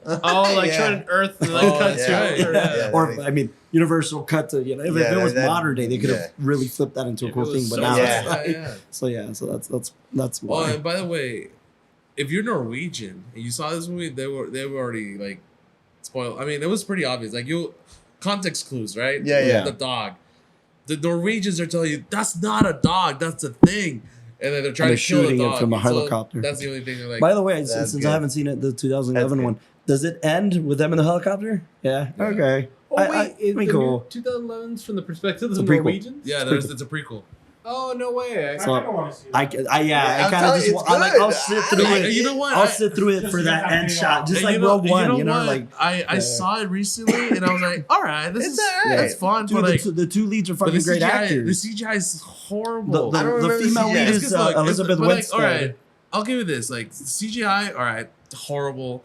Oh, like Yeah. showing an Earth and like Oh, cut yeah. to it. Yeah, Or, that Or makes- I mean, Universal cut to if Yeah, it was that- modern day, they could have yeah. really flipped that into a If cool it was thing. But so now, Yeah. it's like, yeah. so that's Oh, why. and by the way, if you're Norwegian and you saw this movie, they were already like spoiled. I mean, it was pretty obvious. Like context clues, right? Yeah, yeah. The dog. The Norwegians are telling you that's not a dog, that's a thing, and then they're trying they're to kill shooting the it dog from a So helicopter. that's the only thing. They're like, By the way, That's since good. I haven't seen it, the 2011 That's one, does it end with them in the helicopter? Yeah. Yeah. Okay. oh, wait, is I mean, the cool. new 2011's from the perspective of It's a the prequel. Norwegians? yeah, it's a prequel. Oh no way! I So, kind of want to see that. I I'm kind of telling just you, it's I like good. I'll sit through I it. You know what? I'll sit through it Just for to that get end that shot, just And like Rogue One. You know, what? like I saw it recently and I was like, all right, this It's is all right. that's fun, dude, but like, the two leads are but fucking great actors. The CGI is horrible. The I don't remember the female CGI. lead It's is 'cause, look, it's- Elizabeth but, like, Winstead. all right, I'll give you this. Like CGI, all right, horrible,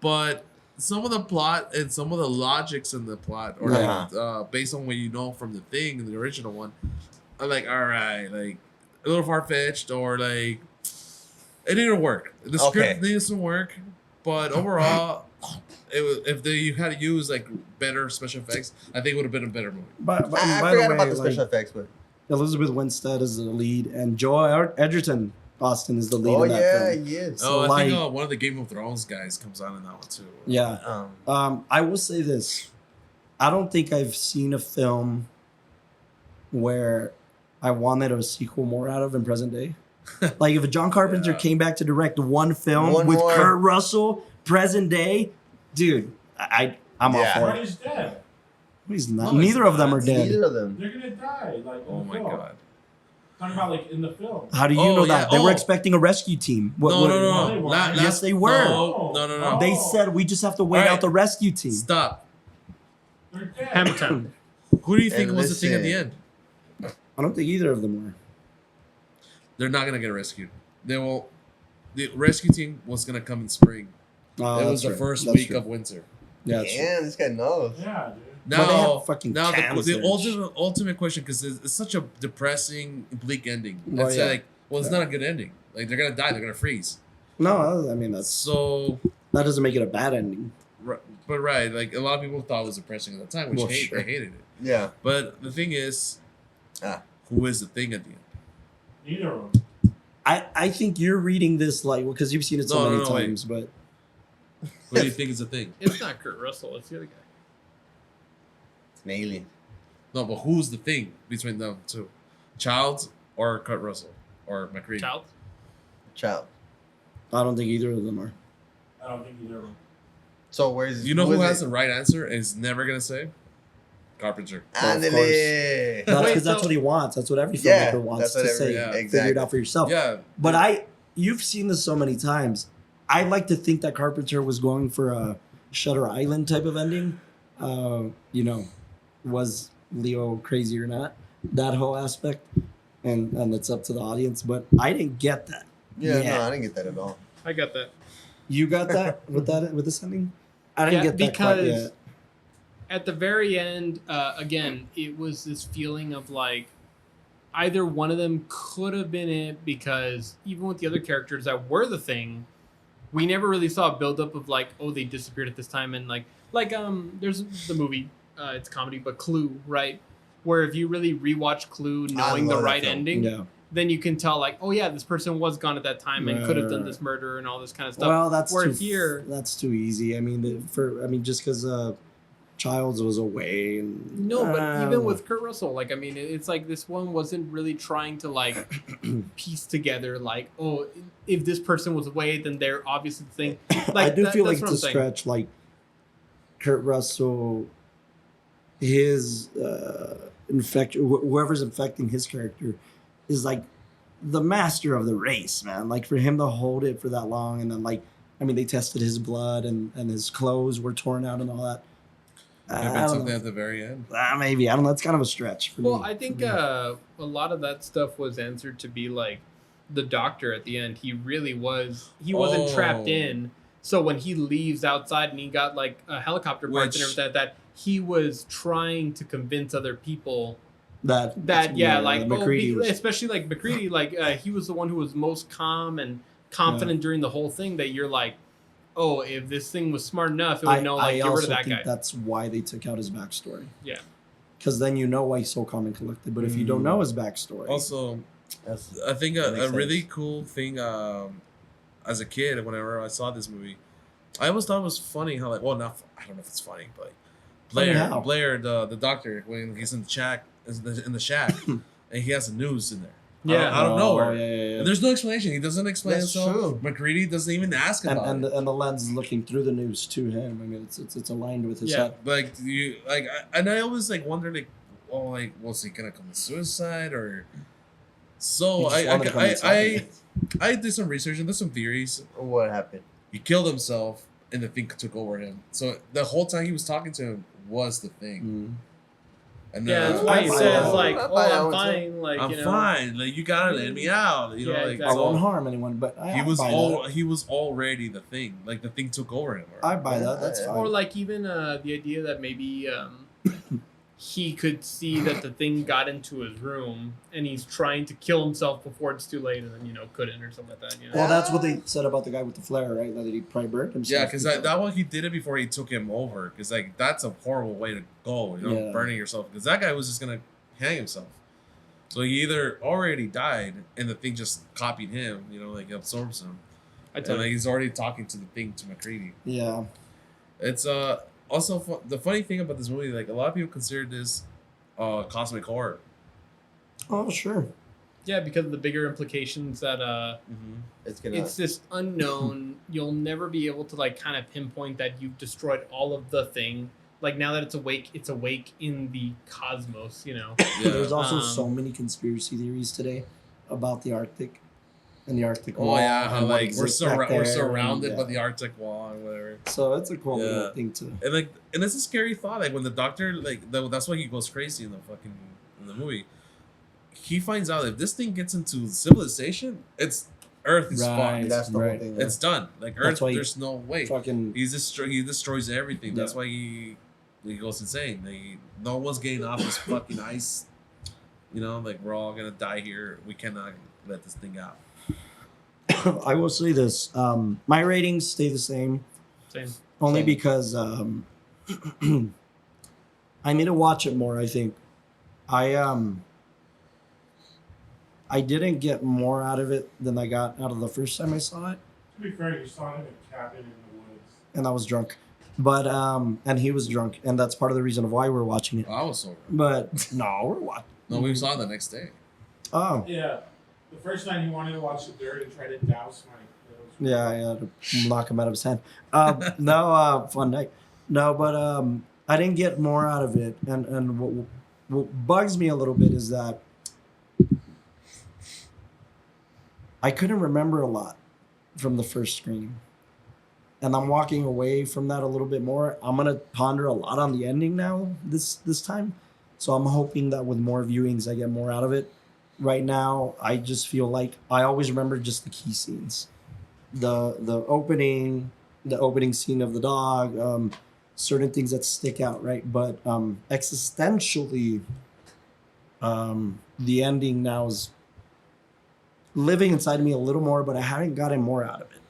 but some of the plot and some of the logics in the plot, or based on what you know from the thing, the original one, are like, all right, like a little far fetched, or like it didn't work. The script didn't work, but overall, it was, if you had to use like better special effects, I think it would have been a better movie. But I by forgot the about way, the special like, effects, but Elizabeth Winstead is the lead, and Joel Edgerton Austin is the lead in that film. he is. So, I think like- one of the Game of Thrones guys comes on in that one too. Yeah. Um, I will say this. I don't think I've seen a film where I wanted a sequel more out of in present day. Like if John Carpenter Yeah. came back to direct one film One with more. Kurt Russell, present day, dude, I'm all Yeah. for it. Marty's dead. He's not. No, he's Neither of them are not. dead. Neither of them. They're gonna die. Like, in Oh the my film. god. Talking about like in the film. How do you Oh, know yeah. that? They were Oh. expecting a rescue team. No, No, they no. weren't. Yes, they were. No. They said we just have to wait All right. out the rescue team. Stop. They're dead. Hamilton. Who do you think And was the thing at the listen. end? I don't think either of them were. They're not gonna get rescued. They will. The rescue team was gonna come in spring. Oh, it was that's the right. first That's week true. of winter. Yeah, that's true. Damn, this guy knows. Yeah, dude. Well, they Now, have fucking now cans the there. ultimate question, because it's such a depressing, bleak ending. Well, It's yeah. like, well, it's not a good ending. Like they're gonna die. They're gonna freeze. No, I mean So, that doesn't make it a bad ending. but right, like a lot of people thought it was depressing at the time, which Well, sure. they hated it. Yeah. But the thing is, Ah. who is the thing at the end? Neither of them. I think you're reading this like because you've seen it so No, many no, wait. times, but Who do you think is the thing? It's not Kurt Russell. It's the other guy. It's an alien. No, but who's the thing between them two? Childs or Kurt Russell or McCready? Child. Child. I don't think either of them are. I don't think either of them. So where's You know who is has it? the right answer and is never gonna say? Carpenter. Well, of Ándale. That's Wait, because that's so- what he wants. That's what every Yeah, filmmaker wants that's what to every- say. yeah, Figure exactly. it out for yourself. Yeah, But you've seen this so many times. I like to think that Carpenter was going for a Shutter Island type of ending. Was Leo crazy or not? That whole aspect, and it's up to the audience. But I didn't get that. Yeah, Yeah. no, I didn't get that at all. I got that. You got that with this ending? I didn't Yeah, get that quite because yet. at the very end, again, it was this feeling of like either one of them could have been it, because even with the other characters that were the thing, we never really saw a buildup of like, oh, they disappeared at this time, and like there's the movie, it's comedy, but Clue, right? Where if you really rewatch Clue, knowing the love that right film. ending, Yeah. then you can tell like, oh yeah, this person was gone at that time and could have done Right. this murder and all this kind of stuff. Well, that's Where too here- that's too easy. I mean, just because Childs was away and No, but even with Kurt Russell, like, I mean, it's like this one wasn't really trying to like piece together like, oh, if this person was away, then they're obviously the thing. Like, I do feel like that's what to I'm saying. stretch like Kurt Russell, his whoever's infecting his character is like the master of the race, man. Like for him to hold it for that long, and then like, I mean, they tested his blood and his clothes were torn out and all that. Maybe I it's don't something know. at the very end. Maybe I don't know. It's kind of a stretch for Well, me. I think For me. a lot of that stuff was answered to be like the doctor at the end. He really was. He wasn't trapped Oh. in. So when he leaves outside and he got like a helicopter parts and Which- everything like that, he was trying to convince other people that like McCready was. especially like McCready, like he was the one who was most calm and confident during the whole thing. That you're like, oh, if this thing was smart enough, it would know like I get rid also of that think guy. that's why they took out his backstory. Yeah. Because then you know why he's so calm and collected. But if you don't know his backstory, Also, That's, I think That a makes really sense. cool thing as a kid, whenever I saw this movie, I always thought it was funny how like, well, not I don't know if it's funny, but Funny how? Blair, the doctor, when he's in the shack, and he has the news in there. Yeah. out of nowhere. Yeah. And there's no explanation. He doesn't explain That's himself. true. McCready doesn't even ask about And it. the lens is looking through the news to him. I mean, it's aligned with his Yeah. head. Like I always like wondered like, oh, like was he gonna commit suicide or So He just wanted to come inside. I did some research and there's some theories. What happened? He killed himself and the thing took over him. So the whole time he was talking to him was the thing. Mm. And Yeah, that's then, why he I says know. like, I "Oh, buy that I'm one, too. fine." Like, I'm you know, fine. Like you gotta let me out. You know, Yeah, like exactly. I won't so harm anyone, but he was buy he was already the thing. Like the thing took over him. that. I buy that. That's fine. Or like even the idea that maybe he could see that the thing got into his room and he's trying to kill himself before it's too late, and then couldn't or something like that. You know? Well, that's what they said about the guy with the flare, right? That he probably burned himself. Yeah, because that one he did it before he took him over. Because like that's a horrible way to go. Yeah. Burning yourself. Because that guy was just gonna hang himself. So he either already died and the thing just copied him. Like absorbs him. I And tell like you, he's already talking to the thing to McCready. Yeah. It's also the funny thing about this movie, like a lot of people consider this cosmic horror. Oh, sure. yeah, because of the bigger implications that It's gonna. it's this unknown. You'll never be able to like kind of pinpoint that you've destroyed all of the thing. Like now that it's awake in the cosmos. Yeah. There's also Um, so many conspiracy theories today about the Arctic and the Arctic Oh wall. yeah, how and what like exists back we're there, surrounded and, by the Arctic wall and whatever. So it's a cool Yeah. little thing to. And it's a scary thought. Like when the doctor, that's why he goes crazy in the movie. He finds out if this thing gets into civilization, it's Earth is Right. fucked. That's the Right. whole thing. Yeah. It's done. Like That's Earth, why he there's no way. Fucking He destroys everything. That's Yeah. why he goes insane. No one's getting off this fucking ice. Like we're all gonna die here. We cannot let this thing out. I will say this. My ratings stay the same same. only Same. because I need to watch it more. I think I didn't get more out of it than I got out of the first time I saw it, To be fair, you saw it in a cabin in the woods. and I was drunk. But and he was drunk, and that's part of the reason of why we're watching it. I was sober. But no, we're watching. No, we saw it the next day. Oh, Yeah. The first night he wanted to watch the dirt and try to douse Mike. yeah, I had to knock him out of his hand. Fun night. No, but I didn't get more out of it, and what bugs me a little bit is that I couldn't remember a lot from the first screening, and I'm walking away from that a little bit more. I'm gonna ponder a lot on the ending now this time, so I'm hoping that with more viewings I get more out of it. Right now, I just feel like I always remember just the key scenes, the opening scene of the dog, certain things that stick out, right? But existentially, the ending now is living inside of me a little more, but I haven't gotten more out of it.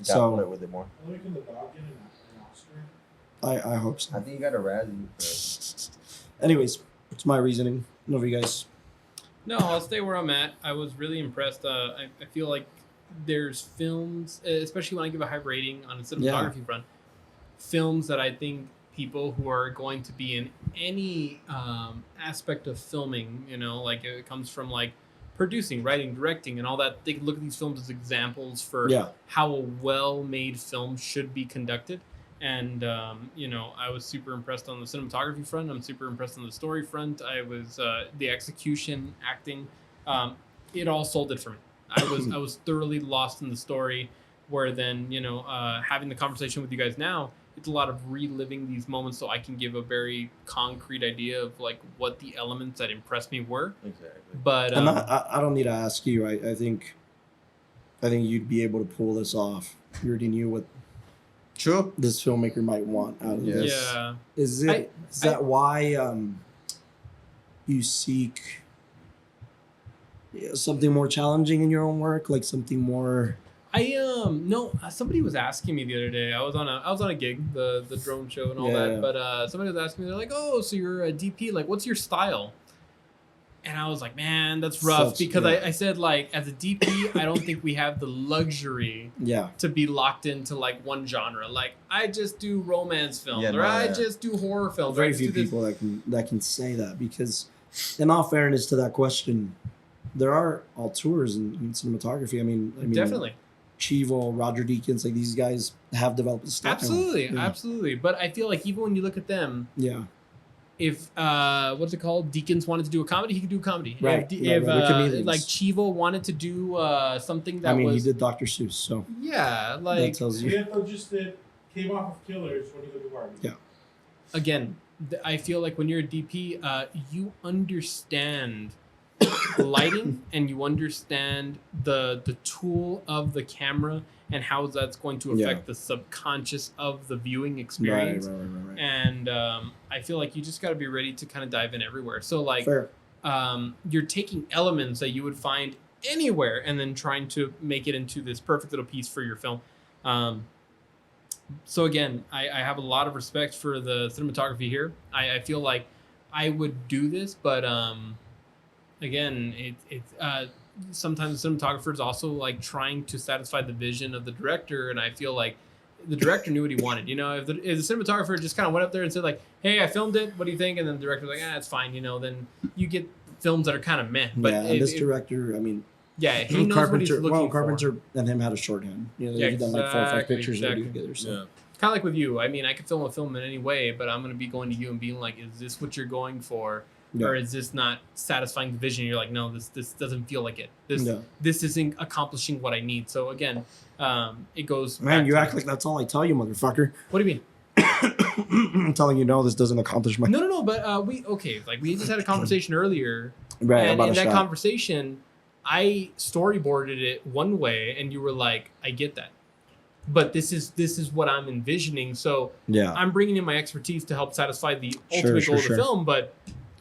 Dabble So it with it more. Only can the dog get an Oscar? I hope so. I think you got a Razzie. Anyways, it's my reasoning. Love you guys. No, I'll stay where I'm at. I was really impressed. I feel like there's films, especially when I give a high rating on a cinematography front, films that I think people who are going to be in any aspect of filming, like it comes from like producing, writing, directing, and all that. They can look at these films as examples for Yeah. how a well-made film should be conducted. And I was super impressed on the cinematography front. I'm super impressed on the story front. I was the execution, acting. It all sold it for me. I was thoroughly lost in the story. Where then having the conversation with you guys now, it's a lot of reliving these moments, so I can give a very concrete idea of like what the elements that impressed me were. Exactly. But And I don't need to ask you. I think you'd be able to pull this off. You already knew what True. this filmmaker might want out of Yes. this. yeah, Is that why you seek something more challenging in your own work, like something more? no. Somebody was asking me the other day. I was on a gig, the drone show and all Yeah. that. But somebody was asking me, they're like, "Oh, so you're a DP? Like, what's your style?" And I was like, "Man, that's rough." Because I said, like, as a DP, I don't think we have the luxury Yeah, to be locked into like one genre. Like, I just do romance films, or I just do horror films. or I very just few do this. people that can say that, because, in all fairness to that question, there are auteurs in cinematography. I mean, Definitely. Chivo, Roger Deakins, like these guys have developed a style. Absolutely, Yeah. absolutely. But I feel like even when you look at them, Yeah, if what's it called? Deakins wanted to do a comedy, he could do a comedy. Right, If right. We're comedians. like Chivo wanted to do something that he was did Dr. Seuss, so yeah, that like tells you. Leonardo just came off of Killers when he go to Barbie. Yeah. again, I feel like when you're a DP, you understand lighting and you understand the tool of the camera and how that's going to affect the subconscious of the viewing experience. Right. And I feel like you just got to be ready to kind of dive in everywhere. So like, Fair. you're taking elements that you would find anywhere and then trying to make it into this perfect little piece for your film. So again, I have a lot of respect for the cinematography here. I feel like I would do this, but again, sometimes the cinematographer is also like trying to satisfy the vision of the director, and I feel like the director knew what he wanted. You know, if the cinematographer just kind of went up there and said like, "Hey, I filmed it. What do you think?" and then the director's like, "It's fine," you know, then you get films that are kind of meh. But this director, I mean, yeah, he knows what he's looking Carpenter for. and him had a shorthand. You know, Yeah, they've done like 4 or 5 exactly, pictures exactly. together. So. Yeah. Kind of like with you. I mean, I could film a film in any way, but I'm going to be going to you and being like, is this what you're going for? Yeah. Or is this not satisfying the vision? You're like, no, this doesn't feel like it. This Yeah. this isn't accomplishing what I need. So again, it goes. Man, back you to act like that's all I tell you, motherfucker. What do you mean? I'm telling you, no, this doesn't accomplish my. No. But we we just had a conversation earlier, Right, and about in a that shot. conversation, I storyboarded it one way, and you were like, I get that, but this is what I'm envisioning. So Yeah. I'm bringing in my expertise to help satisfy the Sure, ultimate sure, goal of the sure. film, but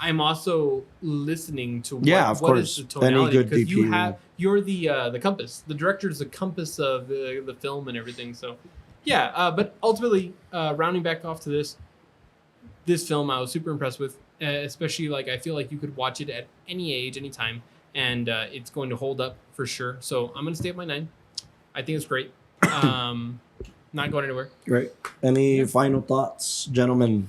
I'm also listening to Of what is course. the Any tonality, good because DP. you're the compass. The director is the compass of the film and everything. So yeah, but ultimately, rounding back off to this film, I was super impressed with, especially like I feel like you could watch it at any age, any time, and it's going to hold up for sure. So I'm gonna stay at my 9. I think it's great. Not going anywhere. Great. Any final thoughts, gentlemen,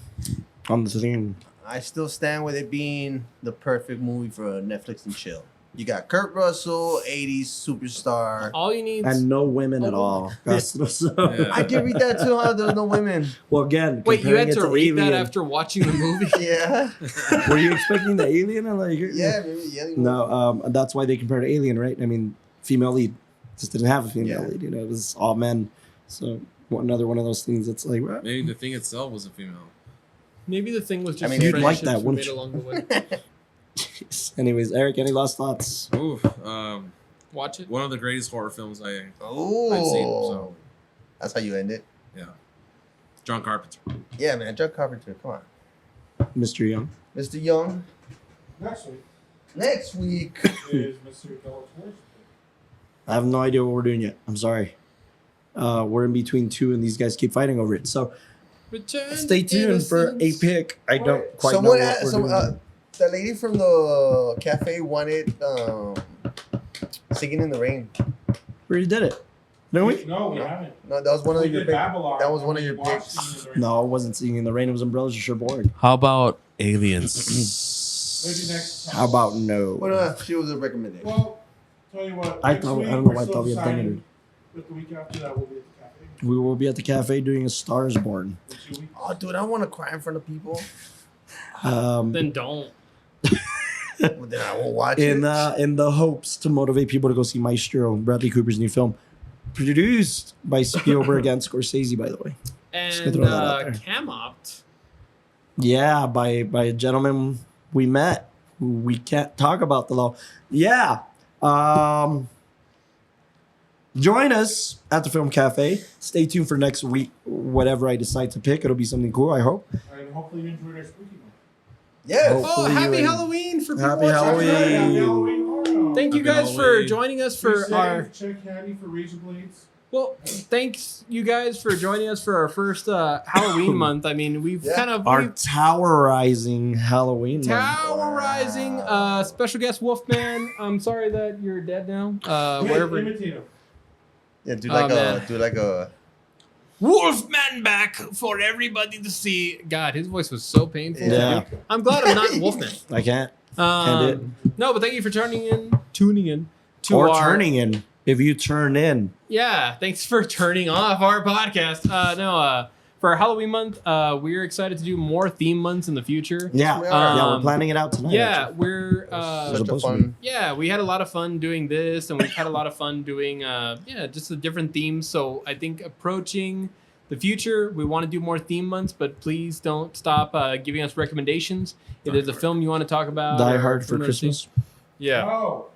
on the thing? I still stand with it being the perfect movie for Netflix and chill. You got Kurt Russell, 80s superstar. All you need. And no women at Oh. all. That's Yeah. I did read that too, huh? There was no women. Well, again, Wait, you had comparing to it read that Alien, after watching the movie? Yeah. Were you expecting the Alien? And like, Yeah, maybe. Yeah. No, that's why they compared to Alien, right? I mean, female lead just didn't have a female Yeah. lead. You know, it was all men. So another one of those things that's like, well, Maybe the thing itself was a female. Maybe the thing was just I mean, you'd like friendships that, we wouldn't made you? along the way. anyways, Eric, any last thoughts? Ooh, Watch it. one of the greatest horror films I've seen. Oh. So That's how you end it. yeah, John Carpenter. Yeah, man. John Carpenter. Come on. Mr. Young. Mr. Young. Next week Next week. is Mr. Bellator's. I have no idea what we're doing yet. I'm sorry. We're in between 2 and these guys keep fighting over it. So Return stay to tuned for a innocence. pick. I don't quite Someone know what we're doing. the lady from the cafe wanted Singing in the Rain. We already did it. Didn't we? No, we haven't. No, that was one of We your did picks. Babylon. That was one of We your watched picks. Singing in the Rain. No, it wasn't Singing in the Rain. It was Umbrellas You're Bored. How about Aliens? Maybe next time. How about no? Well, she was a recommendation. Well, tell you what. I next thought- I week don't know we're why I still thought we had deciding, Dungeon. But the week after that, we'll be at the cafe. We will be at the cafe doing A Star is Born. In 2 weeks. Oh, dude, I want to cry in front of people. Then don't. Well, then I won't watch in it. in the hopes to motivate people to go see Maestro, Bradley Cooper's new film, produced by Spielberg and Scorsese, by the way. And gonna throw that out there. Cam Opt. Yeah, by a gentleman we met who we can't talk about the law. Yeah. Join us at the Film Cafe. Stay tuned for next week. Whatever I decide to pick, it'll be something cool, I hope. And hopefully you enjoyed our spooky one. Yes. Oh. Oh, Hopefully happy you- Halloween for people Happy watching. Halloween. Happy Halloween horror. Thank you Happy guys for Halloween. joining us Be for safe, our. check Hattie for razor blades. Well, thanks you guys for joining us for our first Halloween month. I mean, we've Yeah. kind of Our we've Tower-izing Halloween. month. Tower-izing special guest Wolfman. I'm sorry that you're dead now. Wait, Wherever. imitate him. Yeah, do Oh, like man. do like a. Wolfman back for everybody to see. God, his voice was so painful. Yeah. I'm glad I'm not Wolfman. I can't. Can't do No, but thank you for tuning in to Or our, turning in. If you turn in. Yeah, thanks for turning off our podcast. for Halloween month, we're excited to do more theme months in the future. Yeah, We are. yeah, we're planning it out tonight. Yeah, actually. we're Such a supposed to fun. yeah, we had a lot of fun doing this, and we've had a lot of fun doing just the different themes. So I think approaching the future, we want to do more theme months, but please don't stop giving us recommendations. If there's a film you want to talk about, Die or Hard for film or Christmas. yeah, Oh,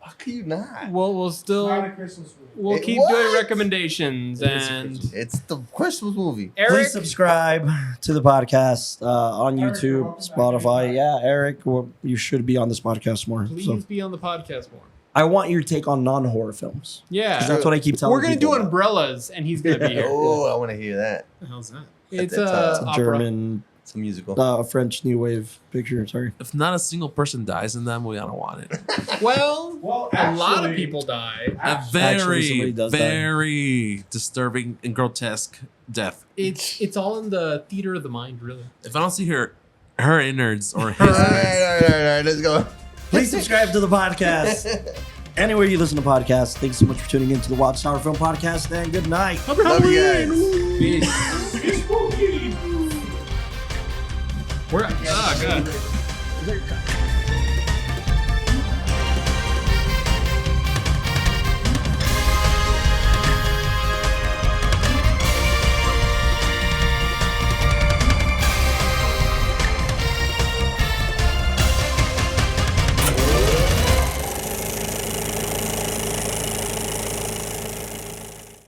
How can you not? we'll it's still not a Christmas movie. we'll It- keep what? doing recommendations. And It's the Christmas movie. Please Eric, subscribe to the podcast on Eric, YouTube, welcome back. Spotify. Yeah, Eric, well, you should be on this podcast more. please So be on the podcast more. I want your take on non-horror films. 'Cause Yeah, that's what I keep telling we're gonna do people about. umbrellas, and he's gonna be here. Oh, I want to hear that. What the hell's that? It's It's a It's a opera. German, It's a musical. French new wave picture. Sorry. If not a single person dies in that movie, I don't want it. Well, Well, a lot of actually- people die. A Actually, somebody very, does die. very disturbing and grotesque death. It's all in the theater of the mind, really. If I don't see her innards or his All innards, right, let's go. Please subscribe to the podcast. Anywhere you listen to podcasts, thanks so much for tuning in to the WatchTower Film Podcast, and good night. Love you guys. Peace. It's spooky. We're good.